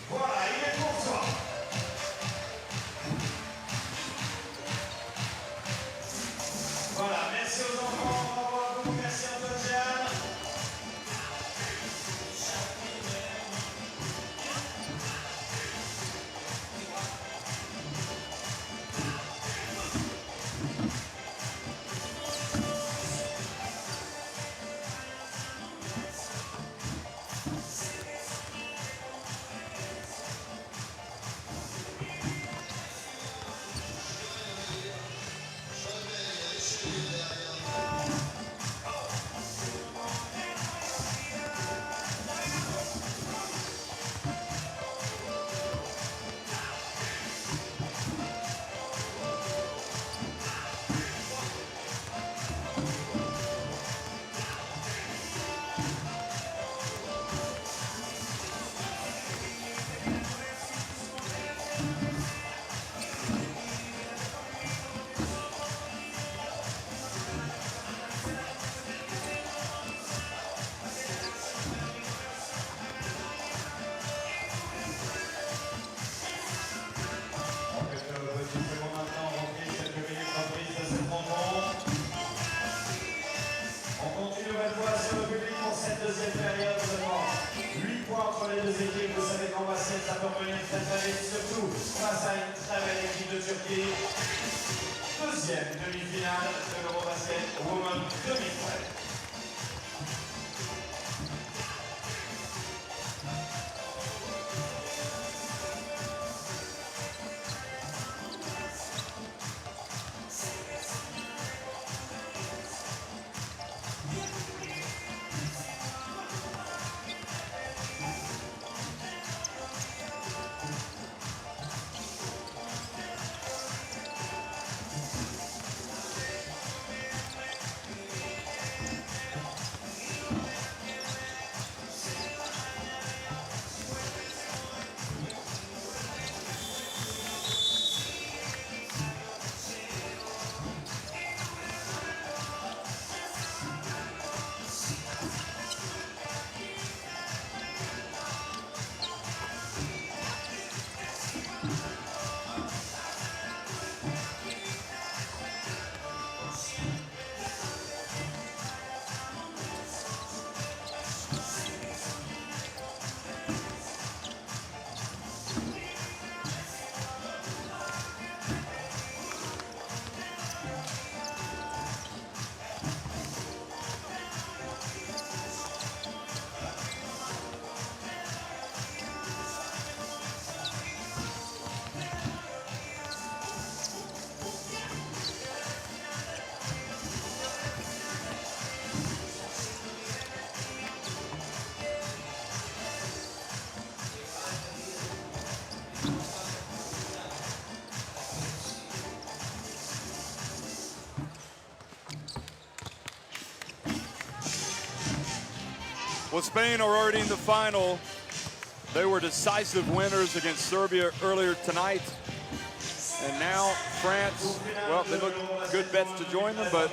Voilà, il est pour toi. Voilà, merci aux enfants, bravo à vous, merci Antoine. Deuxième période seulement. 8 points entre les deux équipes. Vous savez qu'en basket, ça peut revenir très très vite, surtout face à une très belle équipe de Turquie. Deuxième demi-finale de l'EuroBasket Women 2013. Well, Spain are already in the final. They were decisive winners against Serbia earlier tonight. And now France, well, they look good bets to join them, but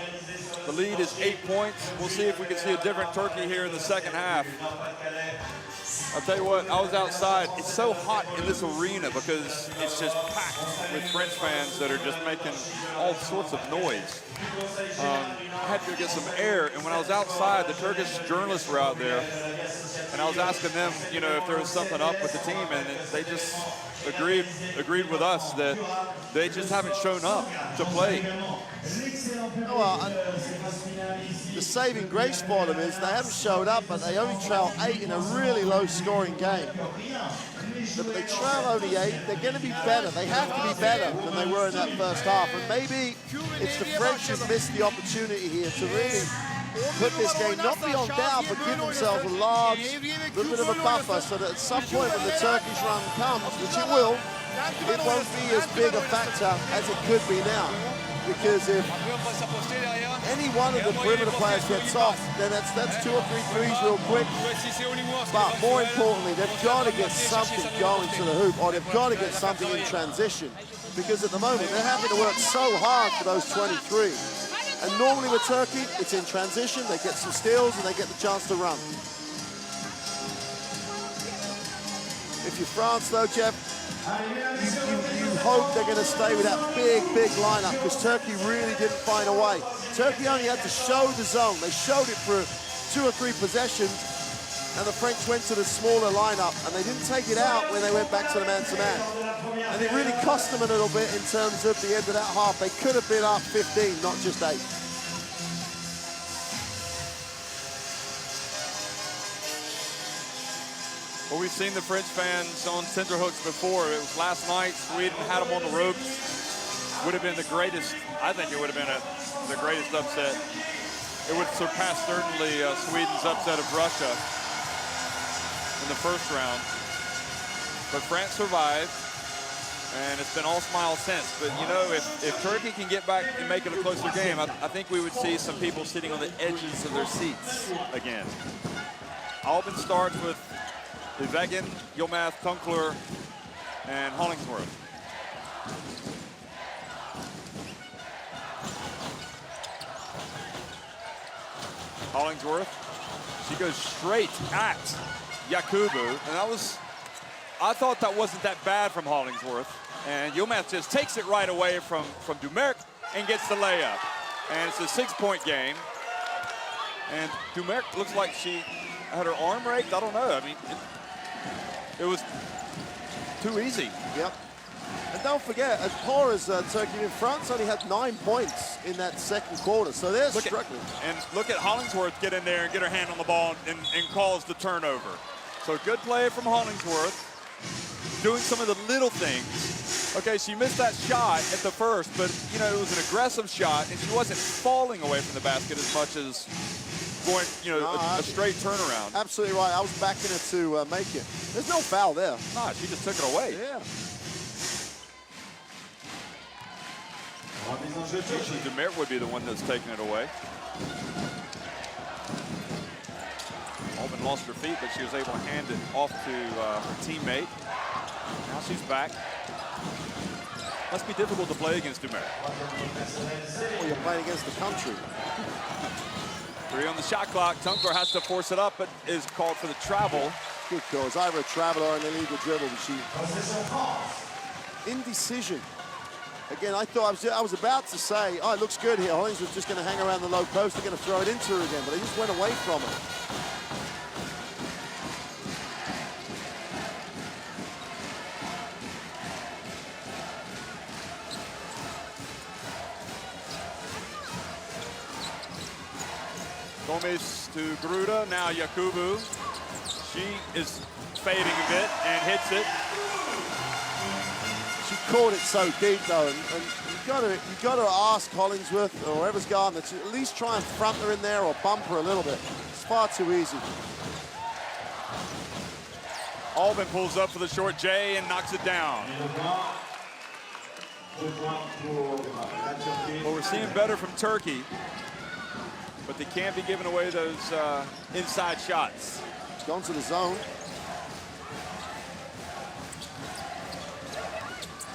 the lead is 8 points. We'll see if we can see a different Turkey here in the second half. I'll tell you what, I was outside. It's so hot in this arena because it's just packed with French fans that are just making all sorts of noise. I had to get some air, and when I was outside, the Turkish journalists were out there, and I was asking them, you know, if there was something up with the team, and they just agreed with us that they just haven't shown up to play. Well, the saving grace for them is they haven't showed up, but they only trail 8 in a really low-scoring game. But they trail only 8. They're going to be better. They have to be better than they were in that first half. And maybe it's the French who missed the opportunity here to really put this game not beyond doubt, but give themselves a little bit of a buffer so that at some point when the Turkish run comes, which it will, it won't be as big a factor as it could be now. because if Après, on va s'approcher derrière. any one of the perimeter players gets off, then that's 2 or 3 threes real quick. Si c'est Hollywood, But more importantly, they've got to get something going to the hoop, or they've got to get something in transition, because at the moment they're having to work so hard for those 23. And normally with Turkey, it's in transition, they get some steals and they get the chance to run. If you're France though, Jeff, you hope they're going to stay with that big lineup, because Turkey really didn't find a way. Turkey only had to show the zone. They showed it for 2 or 3 possessions, and the French went to the smaller lineup, and they didn't take it out when they went back to the man-to-man. And it really cost them a little bit in terms of the end of that half. They could have been up 15, not just 8. Well, we've seen the French fans on tenterhooks before. It was last night. Sweden had them on the ropes. Would have been the greatest. I think it would have been the greatest upset. It would surpass certainly Sweden's upset of Russia in the first round. But France survived, and it's been all smiles since. But, you know, if Turkey can get back and make it a closer game, I think we would see some people sitting on the edges of their seats again. Albin starts with Vegan, Yilmaz, Tunkler, and Hollingsworth. Hollingsworth, she goes straight at Yakubu, and I thought that wasn't that bad from Hollingsworth. And Yilmaz just takes it right away from Dumerc and gets the layup. And it's a 6-point game. And Dumerc looks like she had her arm raked. I don't know. I mean, it was too easy. Yep. And don't forget, as poor as Turkey in France only had 9 points in that second quarter, so they're struggling. And look at Hollingsworth get in there and get her hand on the ball and cause the turnover. So good play from Hollingsworth, doing some of the little things. Okay, she missed that shot at the first, but you know, it was an aggressive shot, and she wasn't falling away from the basket as much as going, you know, a straight turnaround. Absolutely right. I was backing her to make it. There's no foul there. Nah, she just took it away. Yeah. Usually Demir would be the one that's taking it away. Albin lost her feet, but she was able to hand it off to her teammate. Now she's back. Must be difficult to play against Demir. Well, you're playing against the country. 3 on the shot clock. Tunkler has to force it up, but is called for the travel. Good call. It's either a travel or an illegal dribble, but she... Indecision. Again, I thought I was about to say, oh, it looks good here. Hollings was just going to hang around the low post. They're going to throw it into her again, but they just went away from her. Gomez to Gruda, now Yakubu. She is fading a bit and hits it. She caught it so deep though, and you got to ask Hollingsworth or whoever's guarding to at least try and front her in there or bump her a little bit. It's far too easy. Albin pulls up for the short J and knocks it down. Well, we're seeing better from Turkey, but they can't be giving away those inside shots. It's gone to the zone.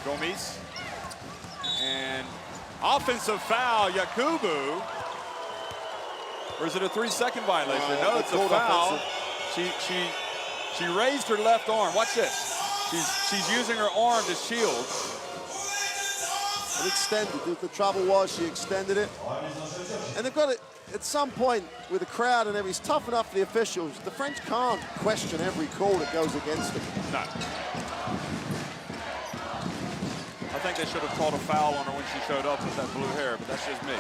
Gomes. And offensive foul, Yakubu. Or is it a 3-second violation? No, it's a foul. She raised her left arm. Watch this. She's using her arm to shield. It extended. The trouble was she extended it. And they've got it at some point with the crowd and everything. It's tough enough for the officials. The French can't question every call that goes against them. No. I think they should have called a foul on her when she showed up with that blue hair, but that's just me.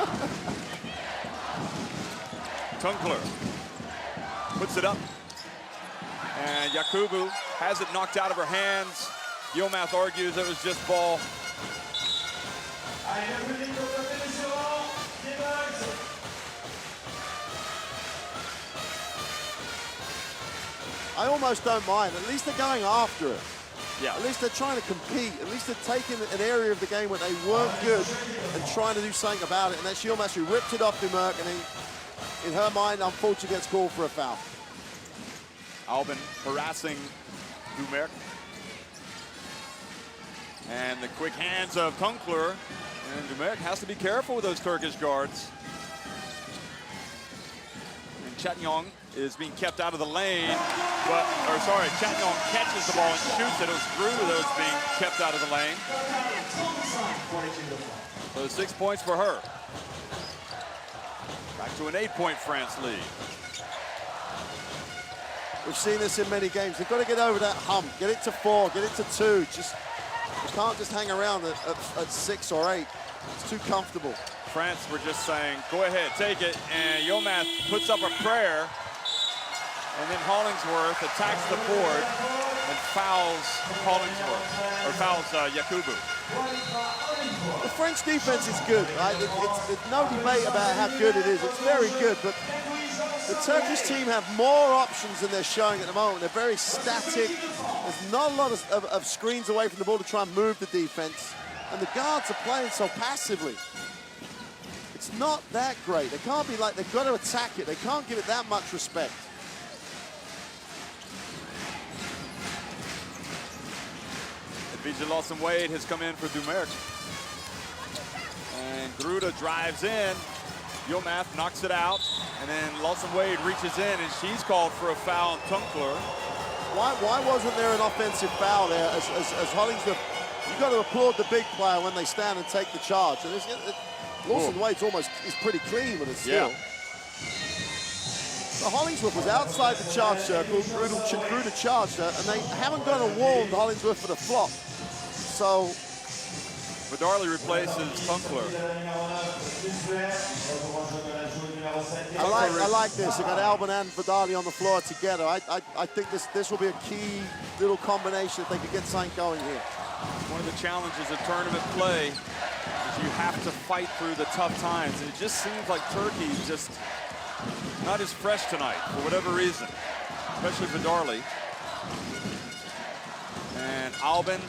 Tunkler puts it up. And Yakubu has it knocked out of her hands. Yilmaz argues it was just ball. I almost don't mind. At least they're going after it. Yeah. At least they're trying to compete. At least they're taking an area of the game where they weren't good and trying to do something about it. And then Yilmaz who ripped it off Dumerc, and then, in her mind, unfortunately gets called for a foul. Albin harassing Dumerc. And the quick hands of Tunkler. And Dumerc has to be careful with those Turkish guards. And Chatnyong is being kept out of the lane. Chatnyong catches the ball and shoots it. It was Gruda that was being kept out of the lane. So 6 points for her. Back to an 8-point France lead. We've seen this in many games. They've got to get over that hump. Get it to 4, get it to 2. Just, you can't just hang around at 6 or 8. It's too comfortable. France were just saying, go ahead, take it. And Yilmaz puts up a prayer. And then Hollingsworth attacks the board and fouls Hollingsworth, or fouls Yakubu. The French defense is good, right? There's no debate about how good it is. It's very good, but the Turkish team have more options than they're showing at the moment. They're very static. There's not a lot of screens away from the ball to try and move the defense. And the guards are playing so passively. It's not that great. They can't be like, they've got to attack it. They can't give it that much respect. Vijay Lawson-Wade has come in for Dumerc. And Gruda drives in. Yilmaz knocks it out. And then Lawson-Wade reaches in, and she's called for a foul on Tunkler. Why wasn't there an offensive foul there as Hollingsworth? You've got to applaud the big player when they stand and take the charge. And Lawson-Wade's is pretty clean with it still. Yeah. So Hollingsworth was outside the charge circle. Gruda charged her, and they haven't gone to warn Hollingsworth for the flop. So Vidarli replaces Tunkler. I like this. They got Albin and Vidarli on the floor together. I think this will be a key little combination if they could get something going here. One of the challenges of tournament play is you have to fight through the tough times. And it just seems like Turkey just not as fresh tonight for whatever reason, especially Vidarli. And Albin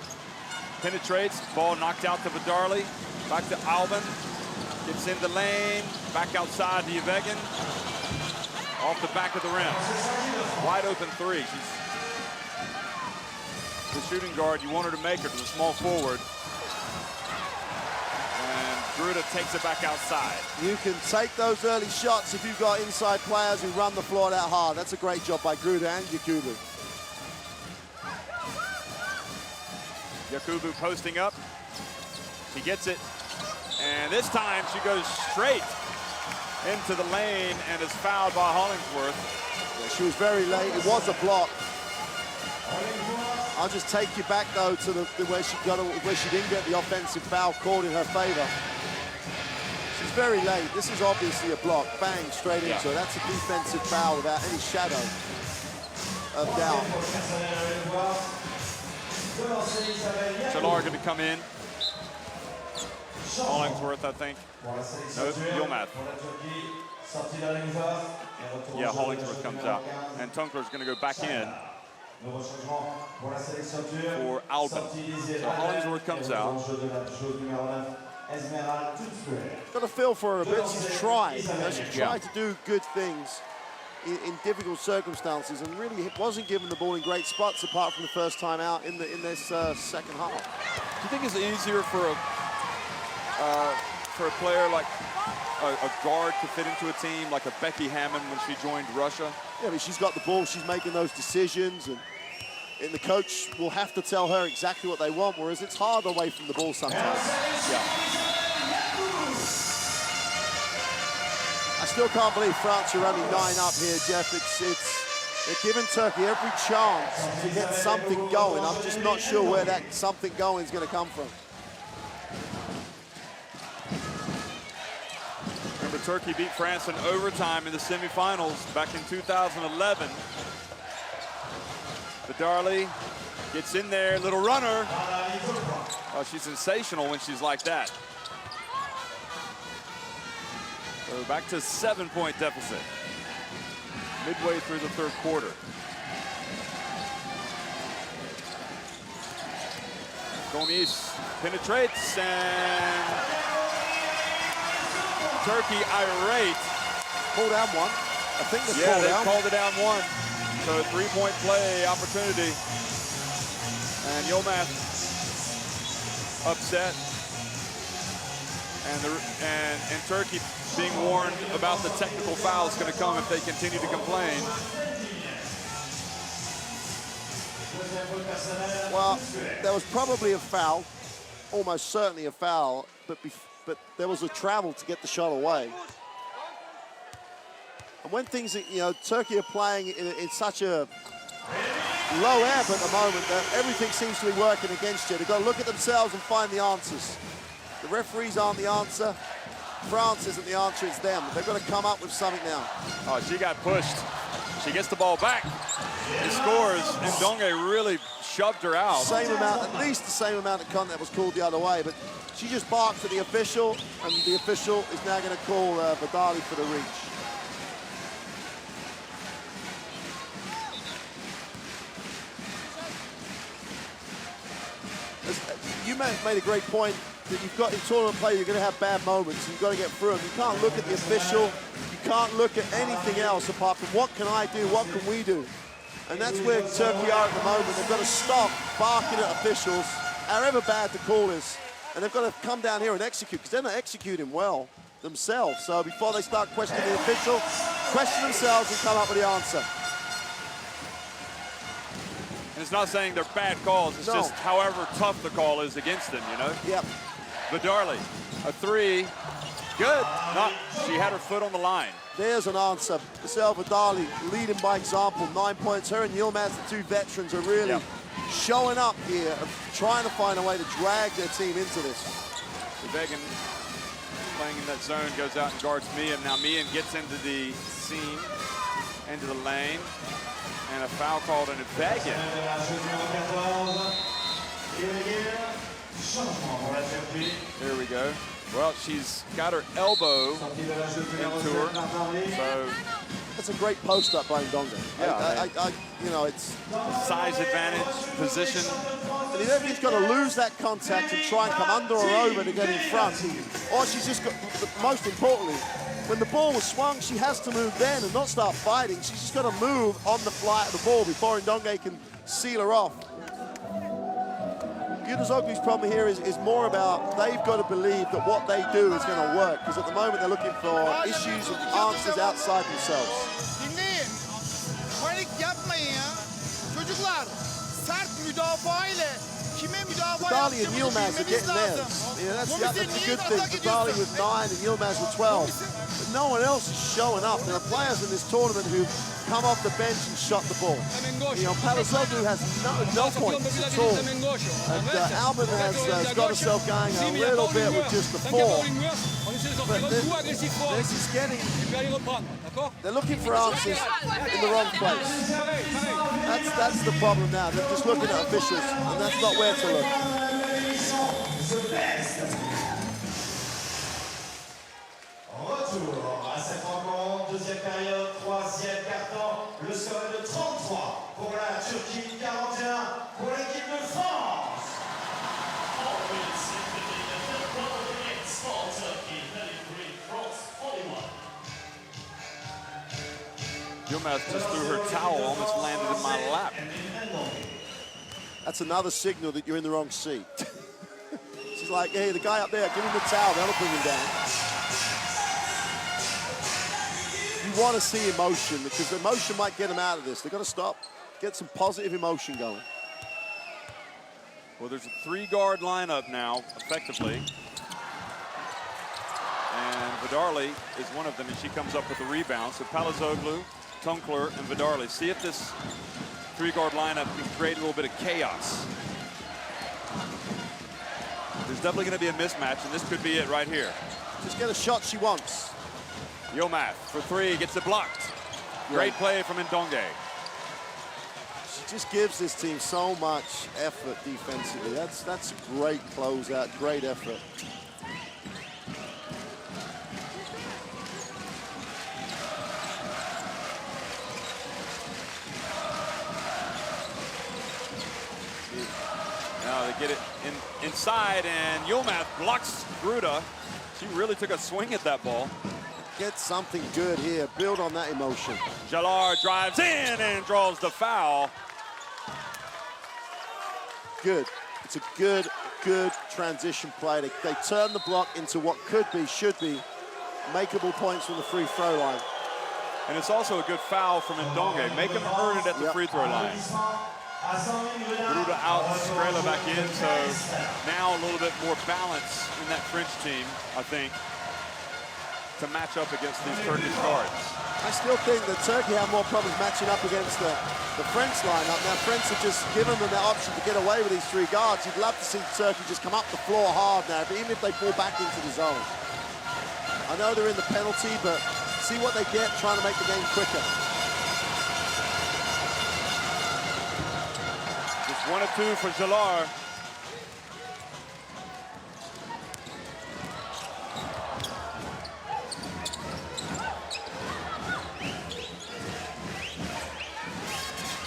penetrates, ball knocked out to Vidarli, back to Albin, gets in the lane, back outside to Yvegan, off the back of the rim. Wide open three. She's the shooting guard. You want her to make it to the small forward. And Gruda takes it back outside. You can take those early shots if you've got inside players who run the floor that hard. That's a great job by Gruda and Yakubu. Yakubu posting up. She gets it. And this time she goes straight into the lane and is fouled by Hollingsworth. Yeah, she was very late. It was a block. I'll just take you back though to where she didn't get the offensive foul called in her favor. She's very late. This is obviously a block. Bang, straight into her. That's a defensive foul without any shadow of doubt. Chalar going to come in. Hollingsworth, I think. No, Yilmaz. Yeah, Hollingsworth comes out. And Tunkler's going to go back in for Albin. So Hollingsworth comes out. Got a feel for her a bit. She's tried. She's tried to do good things in difficult circumstances and really wasn't given the ball in great spots apart from the first time out in this second half. Do you think it's easier for a player like a guard to fit into a team like a Becky Hammond when she joined Russia? Yeah, but she's got the ball, she's making those decisions, and the coach will have to tell her exactly what they want, whereas it's hard away from the ball sometimes. Yeah. I still can't believe France are only 9 up here, Jeff. They're giving Turkey every chance to get something going. I'm just not sure where that something going is going to come from. Remember, Turkey beat France in overtime in the semifinals back in 2011. Vidarli gets in there, little runner. Oh, she's sensational when she's like that. So back to 7-point deficit. Midway through the third quarter. Gomis penetrates, and Turkey irate. Pull down one. I think they called it down one. So 3-point play opportunity. And Yilmaz upset. And Turkey being warned about the technical foul is going to come if they continue to complain. Well, there was probably a foul, almost certainly a foul, but there was a travel to get the shot away. And when things, you know, Turkey are playing in such a low ebb at the moment that everything seems to be working against you. They've got to look at themselves and find the answers. The referees aren't the answer. France isn't the answer, it's them. They've got to come up with something now. Oh, she got pushed. She gets the ball back. He scores, and Ndongue really shoved her out. Same amount, at least the same amount of contact was called the other way, but she just barked at the official, and the official is now going to call Vidali for the reach. You made a great point that you've got in tournament play, you're going to have bad moments, and you've got to get through them. You can't look at the official, you can't look at anything else apart from what can I do, what can we do? And that's where Turkey are at the moment. They've got to stop barking at officials, however bad the call is, and they've got to come down here and execute, because they're not executing well themselves. So before they start questioning the official, question themselves and come up with the answer. And it's not saying they're bad calls, it's just however tough the call is against them, you know? Yep. Vidarli, a three, good. No, she had her foot on the line. There's an answer. Giselle Vidali leading by example, 9 points. Her and Yilmaz, the two veterans, are really showing up here, trying to find a way to drag their team into this. Vegan playing in that zone, goes out and guards Mian. Now Mian gets into the seam, into the lane, and a foul called on Vegan. There we go. Well, she's got her elbow into her, so... That's a great post-up by Ndongue. Yeah, you know, it's... size advantage, position. And if everything's got to lose that contact and try and come under or over to get in front, or she's just got, most importantly, when the ball was swung, she has to move then and not start fighting. She's just got to move on the flight of the ball before Ndongue can seal her off. Gudazoglu's problem here is more about they've got to believe that what they do is going to work, because at the moment they're looking for issues and answers outside themselves. Dinleyin. Panik yapmayın ya. Çocuklar, sert müdafaa ile kime müdafaa Vidali and Yilmaz are getting theirs. Yeah, that's a good thing. Vidali with 9 and Yilmaz with 12. But no one else is showing up. There are players in this tournament who've come off the bench and shot the ball. You know, Palazoglu has no points at all. And Albin has got herself going a little bit with just the 4. But this is getting... They're looking for answers in the wrong place. That's the problem now. They're just looking at officials, and that's not where to look. Retour à cette rencontre, deuxième période, troisième carton. Le score est de 33 pour la Turquie, 41 pour l'équipe de France. Yilmaz just threw her towel, almost landed in my lap. That's another signal that you're in the wrong seat. She's like, hey, the guy up there, give him the towel, that'll bring him down. You want to see emotion, because the emotion might get him out of this. They've got to stop, get some positive emotion going. Well, there's a 3-guard lineup now, effectively. And Vidarli is one of them, and she comes up with the rebound. So Palazoglu, Tunkler, and Vidarli. See if this 3-guard lineup can create a little bit of chaos. There's definitely going to be a mismatch, and this could be it right here. Just get a shot she wants. Yilmaz for 3, gets it blocked. Great play from Ndongue. She just gives this team so much effort defensively. That's a great closeout, great effort. Now they get it inside, and Yilmaz blocks Gruda. She really took a swing at that ball. Get something good here. Build on that emotion. Jalar drives in and draws the foul. Good. It's a good transition play. They turn the block into what could be, should be, makeable points from the free throw line. And it's also a good foul from Ndonge. Make him earn it at the free throw line. Gruda out, Skrela back in, so now a little bit more balance in that French team, I think, to match up against these Turkish guards. I still think that Turkey have more problems matching up against the French lineup. Now, French have just given them that option to get away with these three guards. You'd love to see Turkey just come up the floor hard now, even if they fall back into the zone. I know they're in the penalty, but see what they get trying to make the game quicker. Just 1 of 2 for Jalar.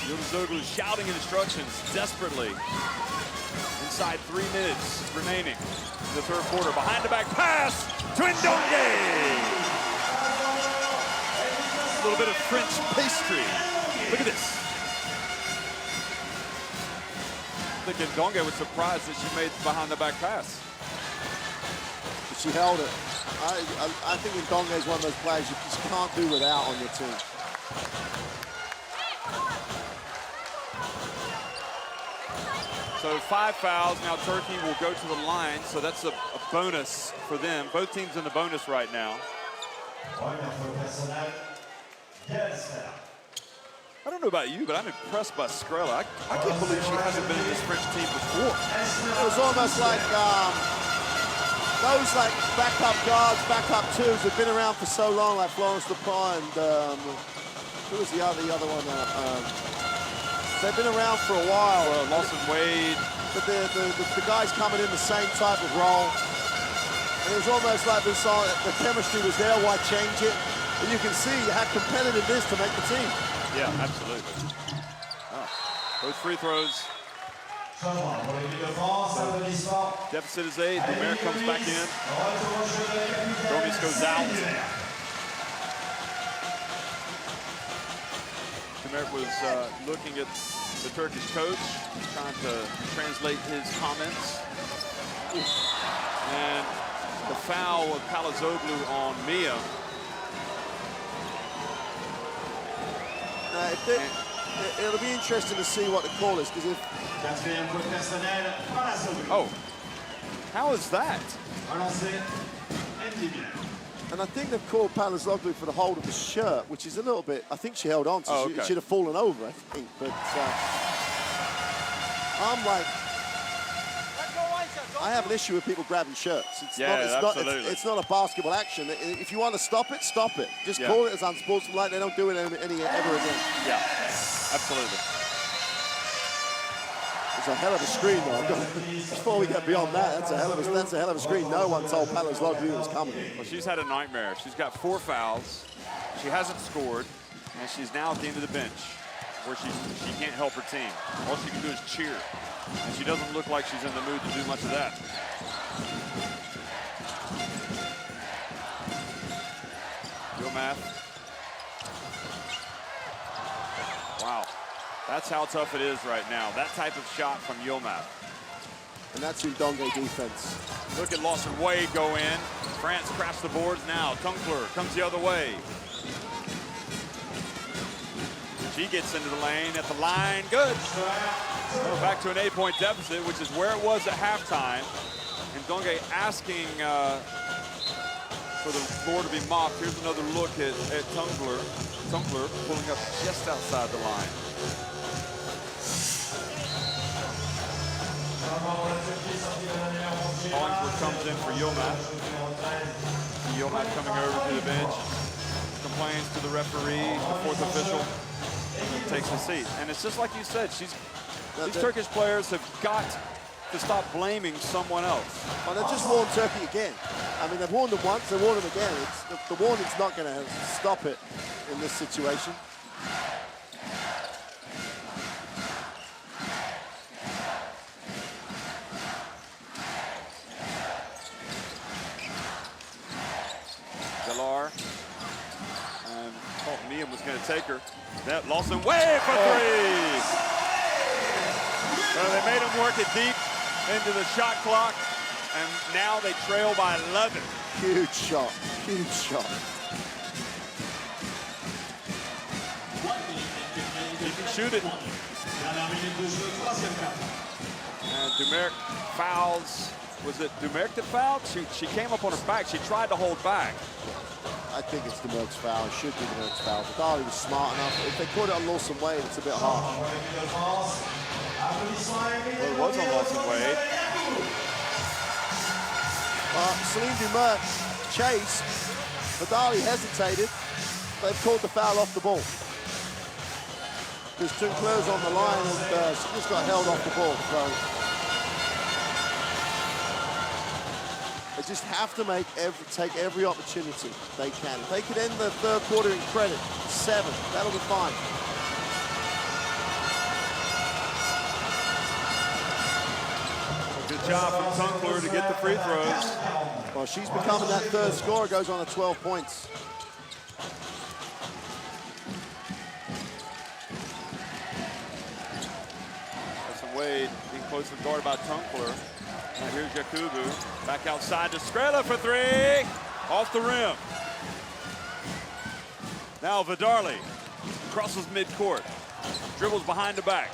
Yilmaz shouting instructions desperately. Inside 3 minutes remaining in the third quarter. Behind the back pass to Ndonge. A little bit of French pastry. Look at this. I think Ndonge was surprised that she made behind the back pass. But she held it. I think Ndonge is one of those players you just can't do without on your team. So 5 fouls. Now Turkey will go to the line, so that's a bonus for them. Both teams in the bonus right now. I don't know about you, but I'm impressed by Skrela. I can't believe she hasn't been in this French team before. It was almost like those backup guards, backup twos have been around for so long, like Florence Dupont and who was the other one? They've been around for a while. Lawson Wade. But the guys coming in the same type of role. And it was almost like the chemistry was there, why change it? And you can see how competitive it is to make the team. Yeah, absolutely. Oh, those free throws. Deficit is 8. Dumer comes back in. Gomis goes out. Dumer was looking at the Turkish coach, trying to translate his comments. And the foul of Palazoglu on Mia. It'll be interesting to see what the call is, because if... Oh, how is that? And I think they've called Palazoglu for the hold of the shirt, which is a little bit... I think she held on to it. She'd have fallen over, I think. But I'm like... I have an issue with people grabbing shirts. It's not a basketball action. If you want to stop it, stop it. Just call it as unsportsmanlike. They don't do it ever again. Yeah, absolutely. It's a hell of a screen, though. Before we get beyond that, that's a hell of a screen. No one told Palazoglu it was coming. Well, she's had a nightmare. She's got 4 fouls. She hasn't scored, and she's now at the end of the bench, where she can't help her team. All she can do is cheer. And she doesn't look like she's in the mood to do much of that. Yilmaz. Wow. That's how tough it is right now. That type of shot from Yilmaz. And that's Ndonge defense. Look at Lawson Wade go in. France crafts the boards now. Tunkler comes the other way. She gets into the lane, at the line, good. So back to an 8-point deficit, which is where it was at halftime. And Ndonge asking for the floor to be mopped. Here's another look at Tunkler. Tunkler pulling up just outside the line. Hollingsworth comes in for Yilmaz. Yilmaz coming over to the bench, complains to the referee, the 4th official, and then takes a seat. And it's just like you said, these Turkish players have got to stop blaming someone else. Well, they've just warned Turkey again. I mean, they've warned them once, they warned them again. The warning's not going to stop it in this situation. take her. That Lawson way for three. They made him work it deep into the shot clock, and now they trail by 11. Huge shot, huge shot. He can shoot it. And Dumeric fouls. Was it Dumeric that fouled? She came up on her back. She tried to hold back. I think it's Dumeric's foul. It should be Dumeric's foul. Vidali was smart enough. If they caught it on Lawson Wade, it's a bit harsh. Well, it was on Lawson Wade. Celine Dumeric chased. Vidali hesitated. They've called the foul off the ball. Because Tuncler's on the line and she just got held off the ball. So they just have to take every opportunity they can. If they could end the third quarter in credit, 7, that'll be fine. Good job from Tuncler to get the free throws. Well, she's becoming that third scorer, goes on to 12 points. Wade being closely guarded by Tuncler. Now here's Yakubu. Back outside to Skrela for three. Off the rim. Now Vidarli crosses midcourt. Dribbles behind the back.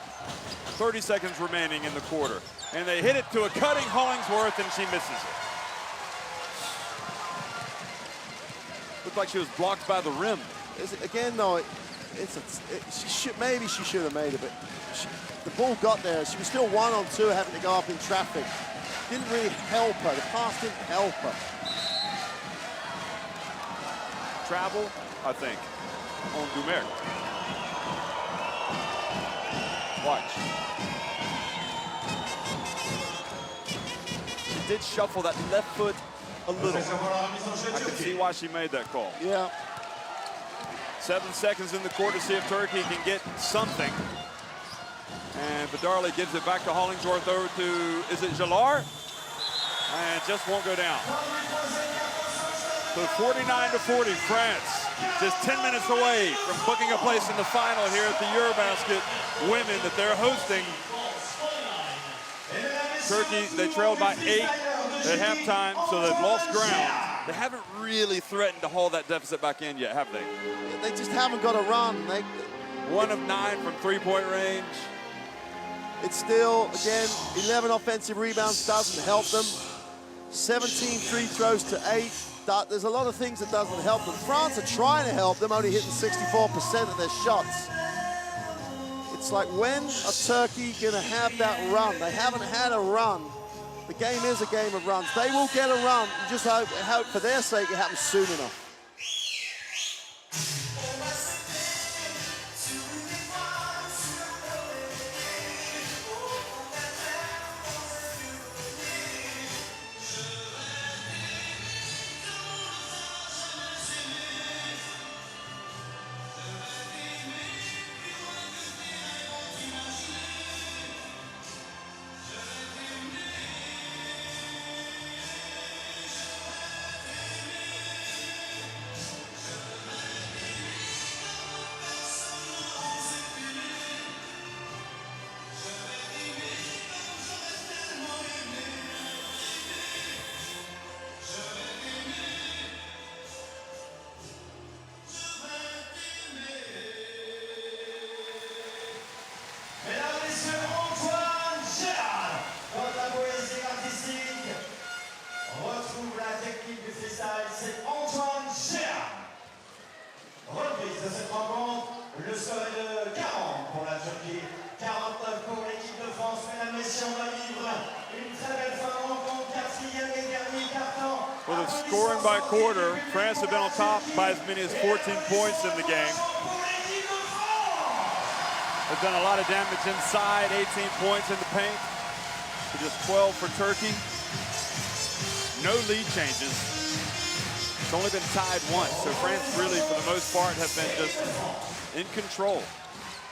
30 seconds remaining in the quarter. And they hit it to a cutting Hollingsworth, and she misses it. Looked like she was blocked by the rim. Again, though, maybe she should have made it, but the ball got there. She was still 1-on-2, having to go up in traffic. Didn't really help her. The pass didn't help her. Travel, I think, on Dumeric. Watch. She did shuffle that left foot a little. I can see why she made that call. Yeah. 7 seconds in the court to see if Turkey can get something. And Vidarli gives it back to Hollingsworth over to, is it Jalar? And just won't go down. So 49-40, France just 10 minutes away from booking a place in the final here at the EuroBasket women that they're hosting. Turkey, they trailed by 8 at halftime, so they've lost ground. They haven't really threatened to haul that deficit back in yet, have they? They just haven't got a run. 1 of 9 from three-point range. It's still, again, 11 offensive rebounds doesn't help them. 17 free throws to 8. There's a lot of things that doesn't help them. France are trying to help them, only hitting 64% of their shots. It's like, when are Turkey gonna have that run? They haven't had a run. The game is a game of runs. They will get a run. You just hope for their sake it happens soon enough. Well, the scoring by quarter, France have been on top by as many as 14 points in the game. They've done a lot of damage inside, 18 points in the paint, to just 12 for Turkey. No lead changes. It's only been tied once, so France really, for the most part, have been just in control.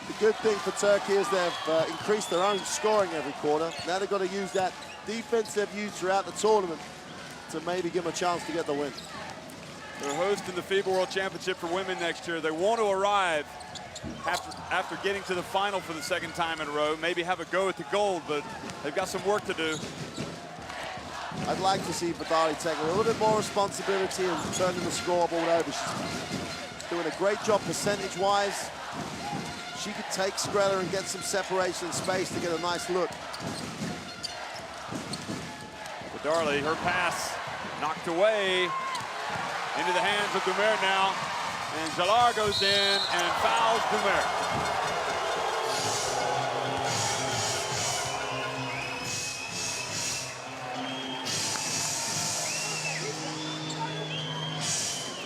The good thing for Turkey is they've increased their own scoring every quarter. Now they've got to use that defense they've used throughout the tournament to maybe give them a chance to get the win. They're hosting the FIBA World Championship for women next year. They want to arrive after getting to the final for the second time in a row, maybe have a go at the gold, but they've got some work to do. I'd like to see Vidali take a little bit more responsibility and turning the scoreboard over. She's doing a great job percentage-wise. She could take Skrilla and get some separation and space to get a nice look. Vidali, her pass knocked away into the hands of Dumer now. And Jalar goes in and fouls Dumer.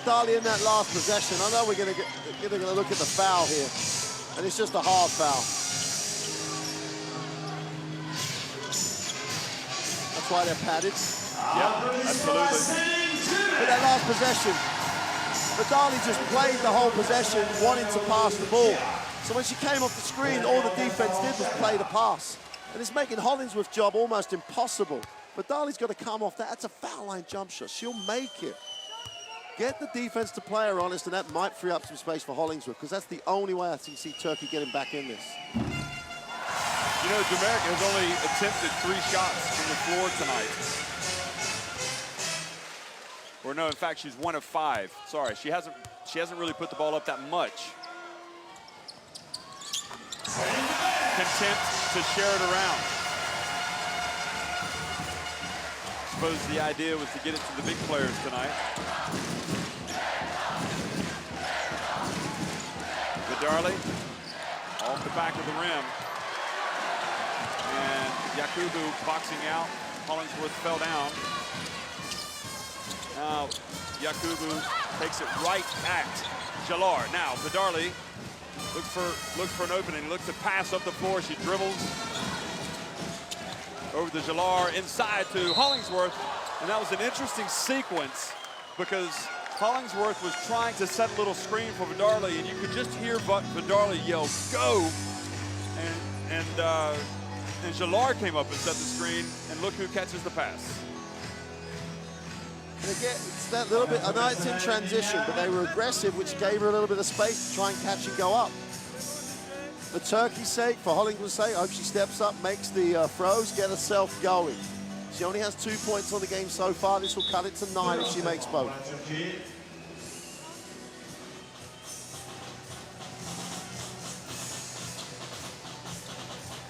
Vidali in that last possession. I know we're going to look at the foul here, and it's just a hard foul. That's why they're padded. Yeah, absolutely. But that last possession, Vidali just played the whole possession, wanting to pass the ball. So when she came off the screen, all the defense did was play the pass. And it's making Hollingsworth's job almost impossible. Vidali's got to come off that. That's a foul line jump shot. She'll make it. Get the defense to play her honest, and that might free up some space for Hollingsworth, because that's the only way I can see Turkey getting back in this. You know, Jamaica has only attempted 3 shots from the floor tonight. Or no, in fact, she's 1 of 5. Sorry, she hasn't really put the ball up that much. Content to share it around. I suppose the idea was to get it to the big players tonight. Vidali off the back of the rim. And Yakubu boxing out. Hollingsworth fell down. Now, Yakubu takes it right at Jalar. Now, Vidali looks for an opening, looks to pass up the floor. She dribbles over to Jalar, inside to Hollingsworth. And that was an interesting sequence because Hollingsworth was trying to set a little screen for Vidali, and you could just hear Vidali yell, "Go!" And Jalar came up and set the screen, and look who catches the pass. And again, it's that little bit, I know it's in transition, but they were aggressive, which gave her a little bit of space to try and catch and go up. For Turkey's sake, for Hollingsworth's sake, I hope she steps up, makes the throws, get herself going. She only has 2 points on the game so far. This will cut it to 9 if she makes both.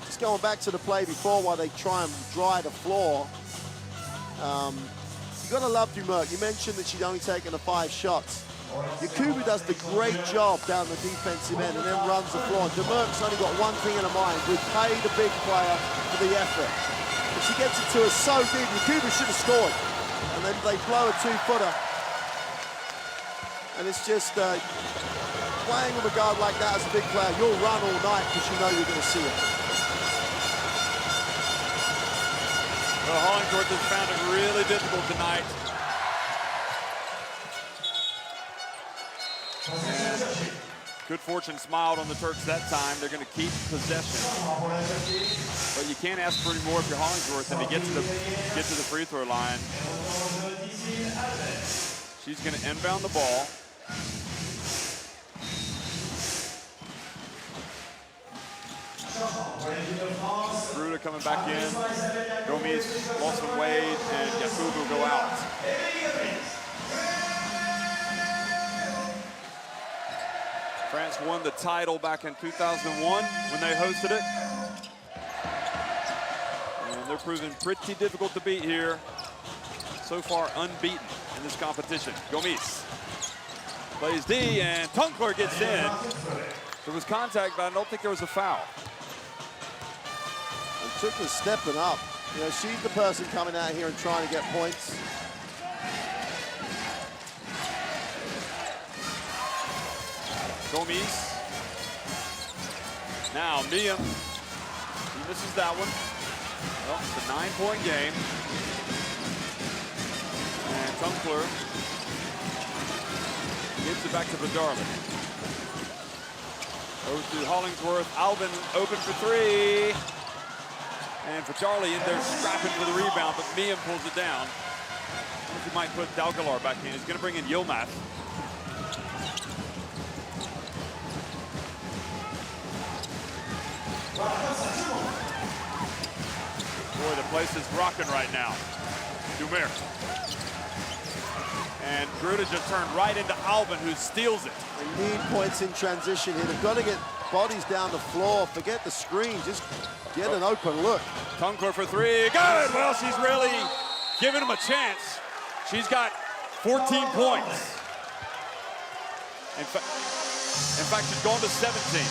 Just going back to the play before while they try and dry the floor. You gotta love Dumerc. You mentioned that she'd only taken the 5 shots. Yakubu does the great job down the defensive end and then runs the floor. Dumerc's only got one thing in her mind: repay the big player for the effort. If she gets it to her so deep, Yakubu should have scored. And then they blow a 2-footer. And it's just playing with a guard like that as a big player. You'll run all night because you know you're going to see it. Well, Hollingsworth has found it really difficult tonight. And good fortune smiled on the Turks that time. They're going to keep possession. But you can't ask for any more if you're Hollingsworth than to get to the free throw line. She's going to inbound the ball. Bruder coming back in. Gomes, Lawson Wade, and Yakubu go out. France won the title back in 2001 when they hosted it. And they're proving pretty difficult to beat here. So far unbeaten in this competition. Gomes plays D, and Tunkler gets in. There was contact, but I don't think there was a foul. Took her stepping up. You know, she's the person coming out here and trying to get points. Gomes. Now, Mia. He misses that one. Well, it's a 9-point game. And Tunkler gives it back to Vidali. Over to Hollingsworth. Alvin open for 3. And Vidali in there scrapping for the rebound, but Mian pulls it down. He might put Dalgalar back in. He's going to bring in Yilmaz. Boy, the place is rocking right now. Dumir. And Gruda just turned right into Albin, who steals it. They need points in transition here. They've got to get bodies down the floor. Forget the screen. Just get an open look. Tunkler for three. Good. Well, she's really giving him a chance. She's got 14 points. In fact, she's going to 17.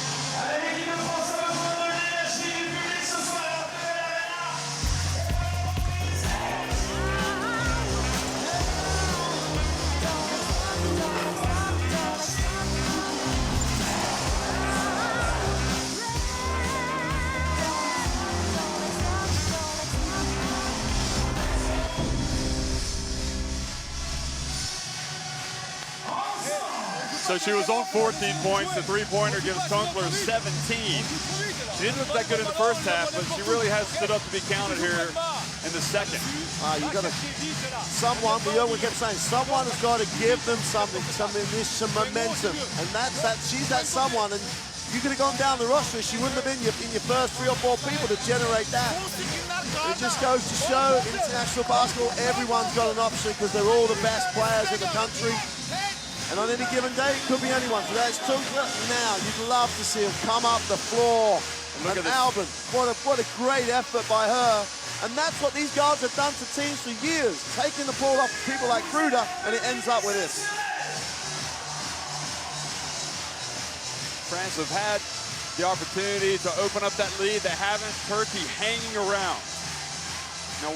So she was on 14 points. The three-pointer gives Tunkler 17. She didn't look that good in the first half, but she really has stood up to be counted here in the second. You got to, someone, we kept saying, someone has got to give them something, some momentum. And she's that someone. And you could have gone down the roster, she wouldn't have been in your first 3 or 4 people to generate that. It just goes to show international basketball, everyone's got an option because they're all the best players in the country. And on any given day, it could be anyone. So that's Tunkler now. You'd love to see him come up the floor. And Albin, what a great effort by her. And that's what these guards have done to teams for years, taking the ball off people like Gruda, and it ends up with this. France have had the opportunity to open up that lead. They haven't. Turkey hanging around. Now,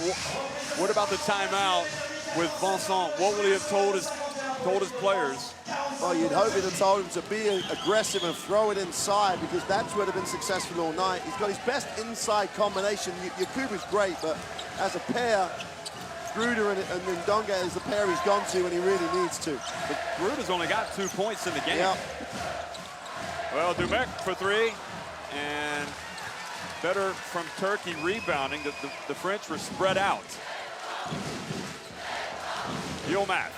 what about the timeout with Vincent? What would he have told his players? Well, you'd hope he'd have told him to be aggressive and throw it inside, because that's where they've been successful all night. He's got his best inside combination. Yakubu's great, but as a pair, Gruda and Ndonga is the pair he's gone to when he really needs to. But Gruda's only got 2 points in the game. Yep. Well, Dumek for three, and better from Turkey rebounding. The French were spread out. Yilmaz.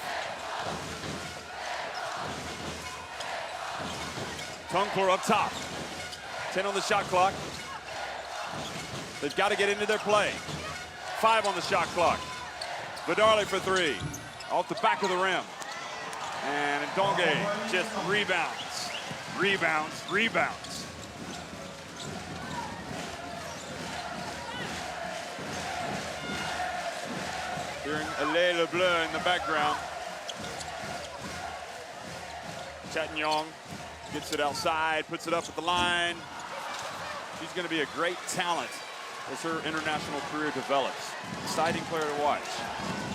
Tunkler up top. 10 on the shot clock. They've got to get into their play. 5 on the shot clock. Vidarli for three. Off the back of the rim. And Ndonga just rebounds. Rebounds. Hearing Allez Le Bleu in the background. Chattenyong gets it outside, puts it up at the line. She's going to be a great talent as her international career develops. Exciting player to watch.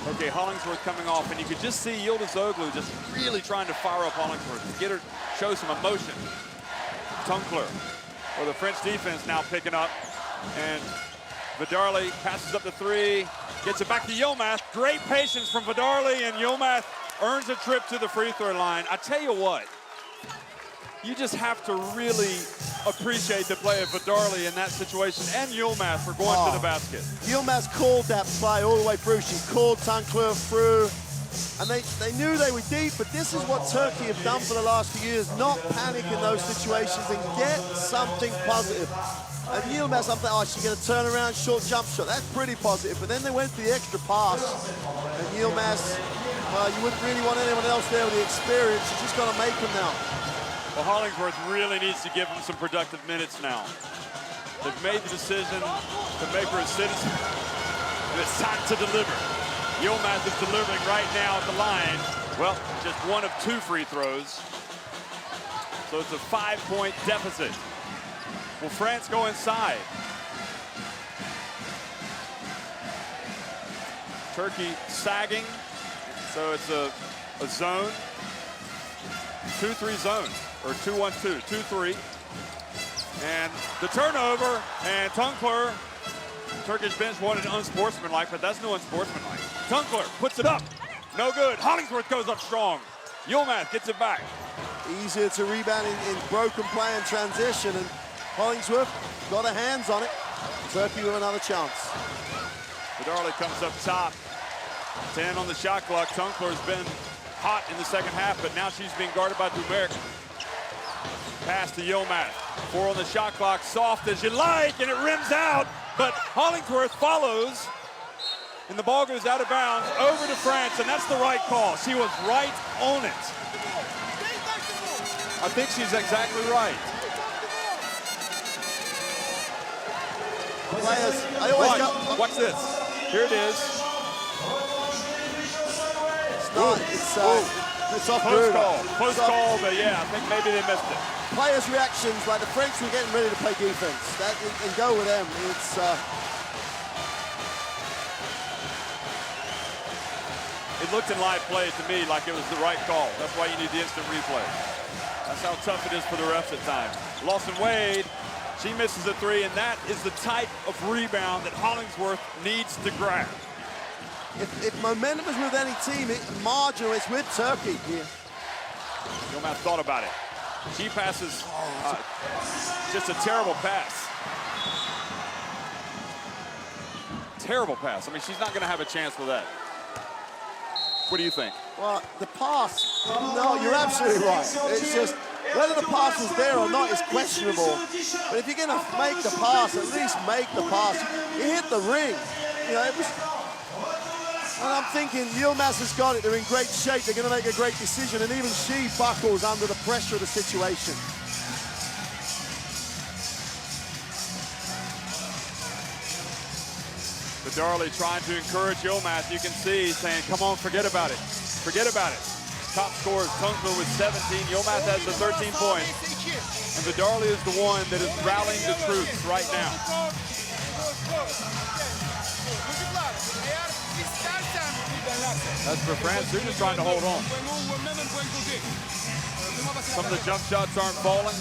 Okay, Hollingsworth coming off, and you could just see Yıldız Oglu just really trying to fire up Hollingsworth, get her, show some emotion. Tunkler, well, the French defense now picking up, and Vidarli passes up the three, gets it back to Yilmaz. Great patience from Vidarli, and Yilmaz earns a trip to the free throw line. I tell you what, you just have to really appreciate the play of Vidarli in that situation, and Yilmaz for going to the basket. Yilmaz called that play all the way through. She called Tunkler through, and they knew they were deep, but this is what Turkey have done for the last few years, not panic in those situations and get something positive. And Yilmaz, I'm thinking, she's going to turn around, short jump shot. That's pretty positive, but then they went for the extra pass, and Yilmaz, well, you wouldn't really want anyone else there with the experience. You're just going to make them now. Well, Hollingsworth really needs to give him some productive minutes now. They've made the decision to make her a citizen, and it's time to deliver. Yilmaz is delivering right now at the line. Well, just 1 of 2 free throws. So it's a 5-point deficit. Will France go inside? Turkey sagging, so it's a zone. 2-3 zone. Or 2-1-2, 2-3. And the turnover, and Tunkler, Turkish bench wanted unsportsmanlike, but that's no unsportsmanlike. Tunkler puts it up, no good. Hollingsworth goes up strong. Yilmaz gets it back. Easier to rebound in broken play and transition, and Hollingsworth got her hands on it. Turkey with another chance. Vidarli comes up top. 10 on the shot clock. Tunkler's been hot in the second half, but now she's being guarded by Dumerc. Pass to Yilmaz. 4 on the shot clock, soft as you like, and it rims out, but Hollingsworth follows, and the ball goes out of bounds over to France, and that's the right call. She was right on it. I think she's exactly right. Players, I always Watch this. Here it is. It's off Close Gruder. call. Close call, but yeah, I think maybe they missed it. Players' reactions, like the French were getting ready to play defense. And go with them. It looked in live play to me like it was the right call. That's why you need the instant replay. That's how tough it is for the refs at times. Lawson Wade, she misses a 3, and that is the type of rebound that Hollingsworth needs to grab. If momentum is with any team, marginal, it's with Turkey here. Yilmaz thought about it. She passes just a terrible pass. Terrible pass. I mean, she's not going to have a chance with that. What do you think? Well, the pass, no, you're absolutely right. It's just, whether the pass was there or not is questionable. But if you're going to make the pass, at least make the pass. You hit the ring. You know, it was, and I'm thinking Yilmaz has got it. They're in great shape. They're going to make a great decision. And even she buckles under the pressure of the situation. Darley trying to encourage Yilmaz. You can see saying, come on, forget about it. Forget about it. Top scorers, Tunkler with 17. Yilmaz has the 13 points. And Darley is the one that is rallying the troops right now. As for France, they're just trying to hold on. Some of the jump shots aren't falling.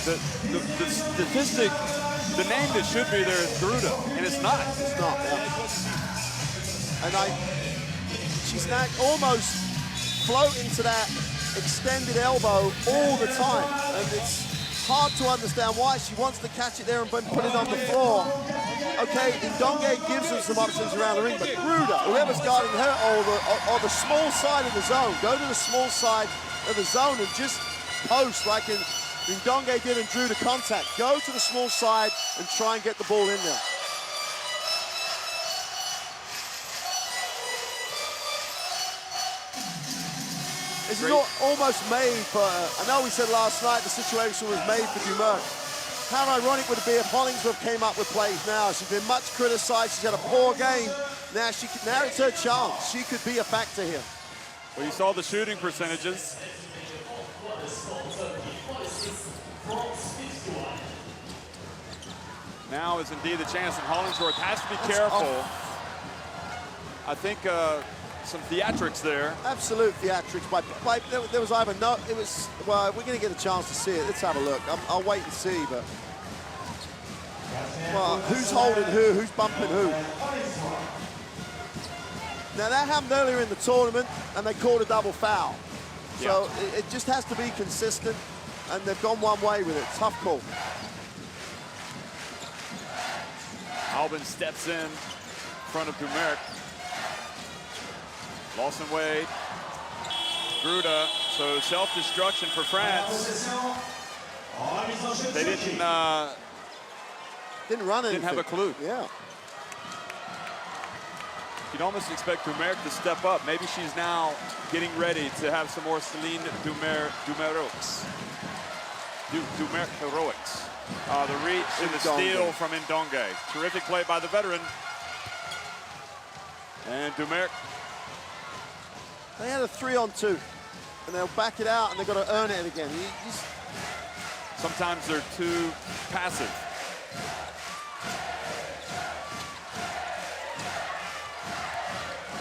The statistic, the name that should be there is Gruda, and it's not. It's not, yeah. And she's now almost floating to that extended elbow all the time. And it's hard to understand why. She wants to catch it there and put it on the floor. Okay, Ndongue gives her some options around the ring, but Gruda, whoever's guarding her, or the small side of the zone, go to the small side of the zone and just post like Ndongue did and drew the contact. Go to the small side and try and get the ball in there. This is almost made for, I know we said last night the situation was made for Dumerc. How ironic would it be if Hollingsworth came up with plays now? She's been much criticized, she's had a poor game. Now it's her chance. She could be a factor here. Well, you saw the shooting percentages. Now is indeed the chance, and Hollingsworth has to be careful. I think some theatrics there. Absolute theatrics. There was either no, it was, well, we're going to get a chance to see it. Let's have a look. I'll wait and see, but. Well, who's holding who? Who's bumping who? Now, that happened earlier in the tournament, and they called a double foul. So it just has to be consistent, and they've gone one way with it. Tough call. Albin steps in front of Dumerc. Lawson Wade. Gruda. So self-destruction for France. They didn't run anything. Didn't have a clue. Yeah. You'd almost expect Dumerc to step up. Maybe she's now getting ready to have some more Celine Dumerc heroics. The reach and the steal from Ndongue. Terrific play by the veteran. And Dumerc. They had a 3-on-2, and they'll back it out, and they've got to earn it again. Sometimes they're too passive.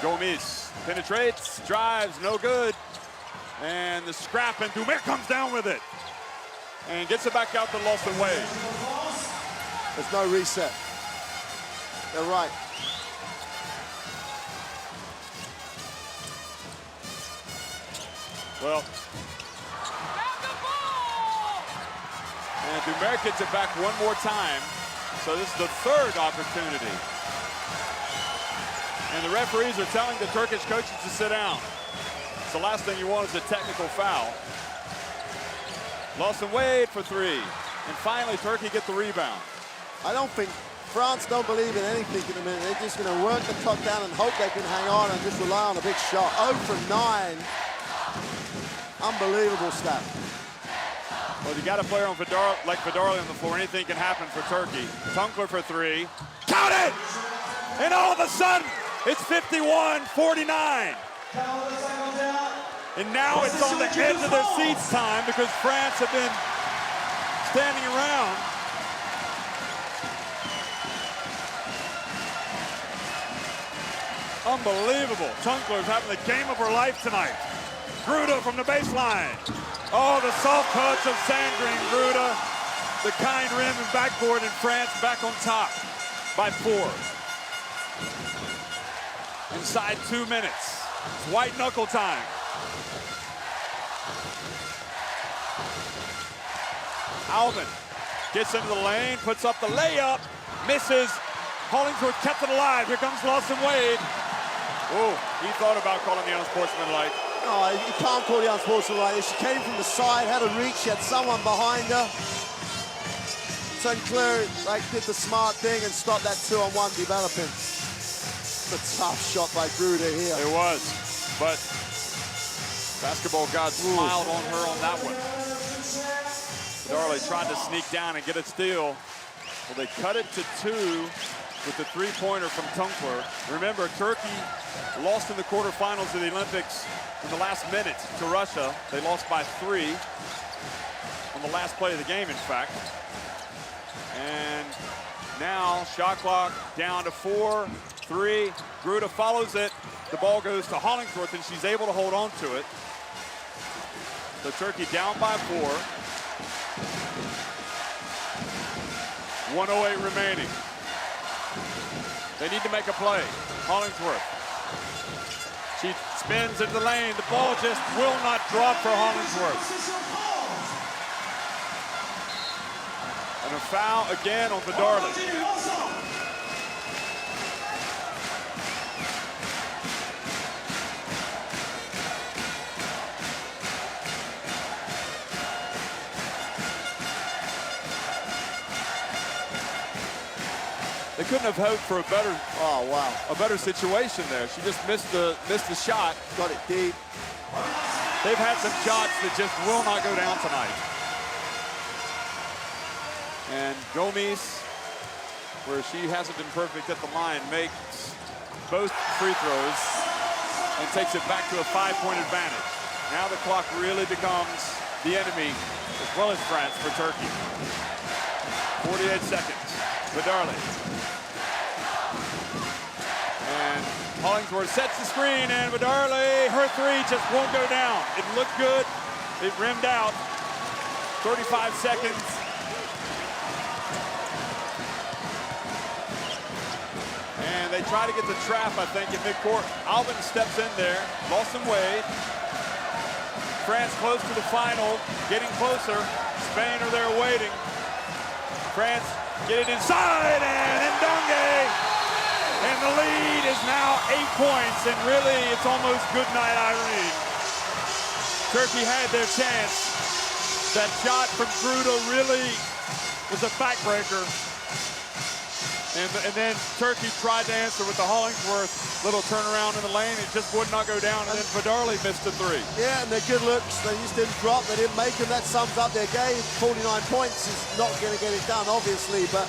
Gomis penetrates, drives, no good. And the scrap, and Dumerc comes down with it. And gets it back out to Lawson Wade. There's no reset. They're right. Well, and Dumerc gets it back one more time. So this is the third opportunity. And the referees are telling the Turkish coaches to sit down. So the last thing you want is a technical foul. Lawson Wade for three. And finally, Turkey get the rebound. I don't think France don't believe in anything in a minute. They're just going to work the clock down and hope they can hang on and just rely on a big shot. 0 from 9. Unbelievable stat. Well, you got a player on like Vidarli on the floor. Anything can happen for Turkey. Tunkler for three. Count it! And all of a sudden, it's 51-49. And now it's on the edge of their seats time because France have been standing around. Unbelievable. Tunkler's having the game of her life tonight. Gruda from the baseline. Oh, the soft touch of Sandrine Gruda. The kind rim and backboard, and France back on top by 4. Inside 2 minutes. It's white knuckle time. Alvin gets into the lane, puts up the layup, misses. Hollingsworth kept it alive. Here comes Lawson Wade. Oh, he thought about calling the unsportsmanlike. No, you can't call the unsportsmanlike. She came from the side, had a reach, she had someone behind her. Sinclair did the smart thing and stopped that 2-on-1 developing. It's a tough shot by Gruda here. It was, but basketball God smiled on her on that one. Vidarli tried to sneak down and get a steal. Well, they cut it to 2 with the three-pointer from Tunkler. Remember, Turkey lost in the quarterfinals of the Olympics in the last minute to Russia. They lost by 3 on the last play of the game, in fact. And now shot clock down to 4, 3. Gruda follows it. The ball goes to Hollingsworth, and she's able to hold on to it. So Turkey down by 4. 1:08 remaining. They need to make a play. Hollingsworth. She spins into the lane. The ball just will not drop for Hollingsworth. And a foul again on Vidarli. They couldn't have hoped for a better situation there. She just missed the shot. Got it deep. They've had some shots that just will not go down tonight. And Gomes, where she hasn't been perfect at the line, makes both free throws and takes it back to a 5-point advantage. Now the clock really becomes the enemy, as well as France, for Turkey. 48 seconds. Vidarli. And Hollingsworth sets the screen, and Vidarli, her three just won't go down. It looked good. It rimmed out. 35 seconds. And they try to get the trap, I think, in midcourt. Alvin steps in there. Lawson Wade. France close to the final, getting closer. Spain are there waiting. France get it inside, and Ndonge. And the lead is now 8 points, and really, it's almost good night, Irene. Turkey had their chance. That shot from Gruda really was a backbreaker. And then Turkey tried to answer with the Hollingsworth little turnaround in the lane. It just would not go down, and then Vidarli missed a 3. Yeah, and they're good looks. They just didn't drop. They didn't make them. That sums up their game. 49 points is not going to get it done, obviously, but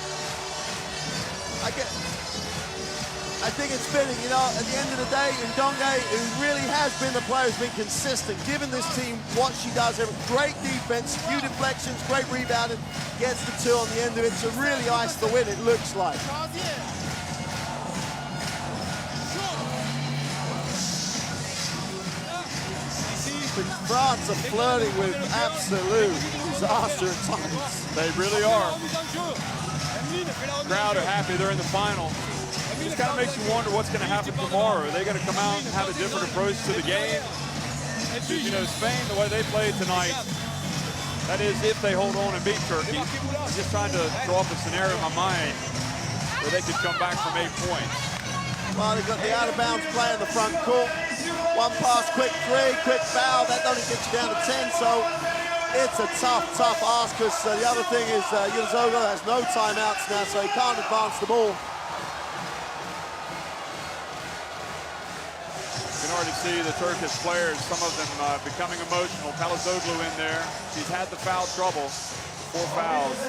I think it's fitting, you know, at the end of the day, Ndonge, who really has been the player, has been consistent, giving this team what she does. Great defense, few deflections, great rebounding, gets the 2 on the end of it to really ice the win, it looks like. France are flirting with absolute disaster at times. They really are. Crowd are happy they're in the final. It just kind of makes you wonder what's going to happen tomorrow. Are they going to come out and have a different approach to the game? You know, Spain, the way they played tonight, that is if they hold on and beat Turkey. I'm just trying to throw up a scenario in my mind where they could come back from 8 points. Well, they've got the out-of-bounds play in the front court. One pass, quick three, quick foul. That only gets you down to 10, so it's a tough ask, because the other thing is EuroBasket has no timeouts now, so he can't advance the ball. You can already see the Turkish players, some of them becoming emotional. Palazoglu in there. She's had the foul trouble, 4 fouls.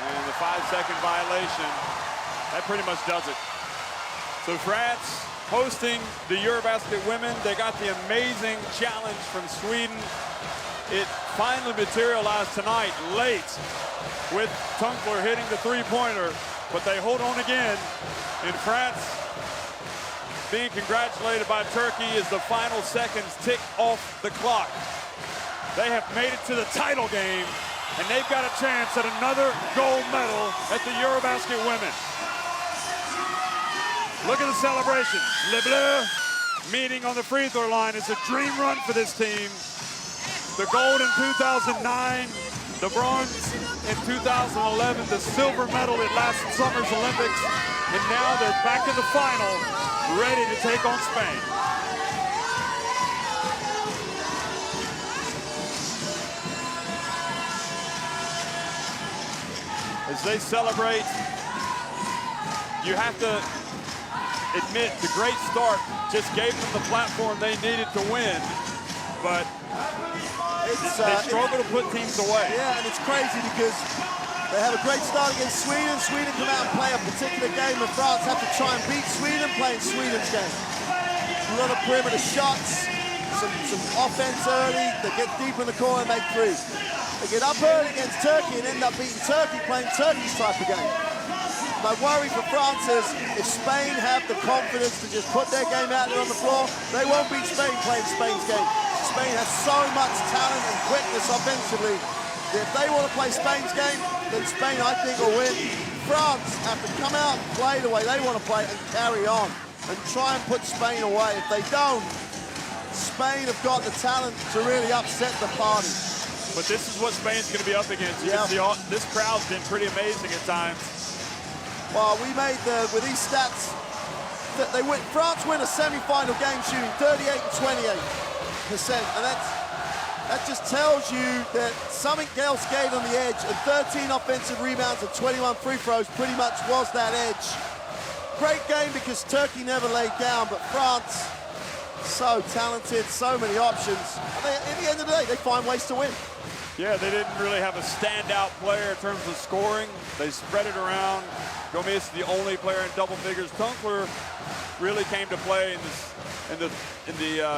And the 5-second violation, that pretty much does it. So France hosting the EuroBasket women. They got the amazing challenge from Sweden. It finally materialized tonight, late, with Tunkler hitting the three-pointer, but they hold on again. In France, being congratulated by Turkey as the final seconds tick off the clock. They have made it to the title game, and they've got a chance at another gold medal at the EuroBasket women. Look at the celebration. Les Bleus meeting on the free throw line. It's a dream run for this team. The gold in 2009, the bronze in 2011, the silver medal at last summer's Olympics, and now they're back in the final, ready to take on Spain. As they celebrate, you have to admit the great start just gave them the platform they needed to win, but they struggle to put teams away. Yeah, and it's crazy because they have a great start against Sweden. Sweden come out and play a particular game, and France have to try and beat Sweden playing Sweden's game. A lot of perimeter shots, some offense early. They get deep in the corner and make threes. They get up early against Turkey and end up beating Turkey playing Turkey's type of game. My worry for France is if Spain have the confidence to just put their game out there on the floor, they won't beat Spain playing Spain's game. Spain has so much talent and quickness offensively that if they want to play Spain's game, then Spain, I think, will win. France have to come out and play the way they want to play and carry on and try and put Spain away. If they don't, Spain have got the talent to really upset the party. But this is what Spain's going to be up against. You can see this crowd's been pretty amazing at times. Well, we made with these stats, that France win a semi-final game shooting 38 and 28%, and that just tells you that something else gave them the edge, and 13 offensive rebounds and 21 free throws pretty much was that edge. Great game because Turkey never laid down, but France, so talented, so many options. At the end of the day, they find ways to win. Yeah, they didn't really have a standout player in terms of scoring. They spread it around. Gomez is the only player in double figures. Tunkler really came to play in the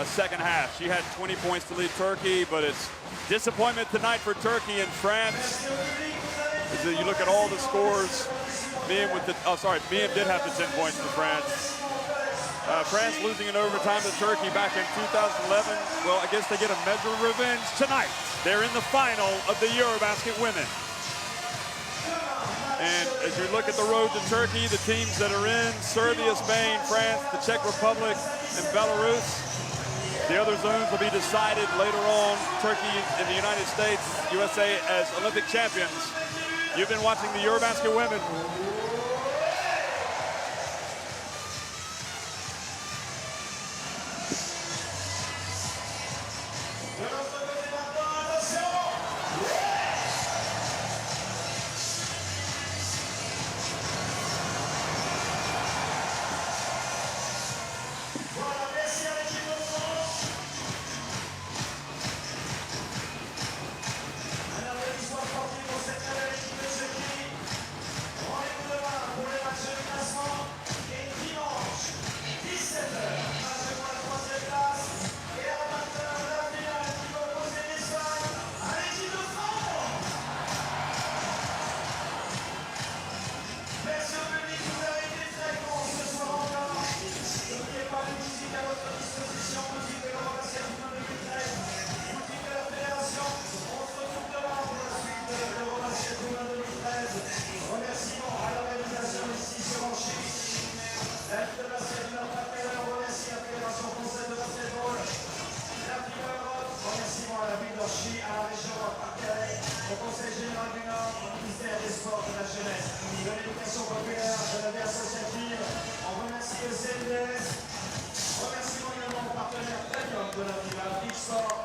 second half. She had 20 points to lead Turkey, but it's disappointment tonight for Turkey and France. As you look at all the scores, Miem did have the 10 points for France. France losing in overtime to Turkey back in 2011. Well, I guess they get a measure of revenge tonight. They're in the final of the EuroBasket women. And as you look at the road to Turkey, the teams that are in, Serbia, Spain, France, the Czech Republic, and Belarus. The other zones will be decided later on. Turkey and the United States, USA as Olympic champions. You've been watching the EuroBasket women. au Conseil général du Nord, au ministère des Sports et de la Jeunesse, de l'éducation populaire, de la vie associative. On remercie le CNDS. Remerciements également aux partenaires premium de la FIBA, Big Sport,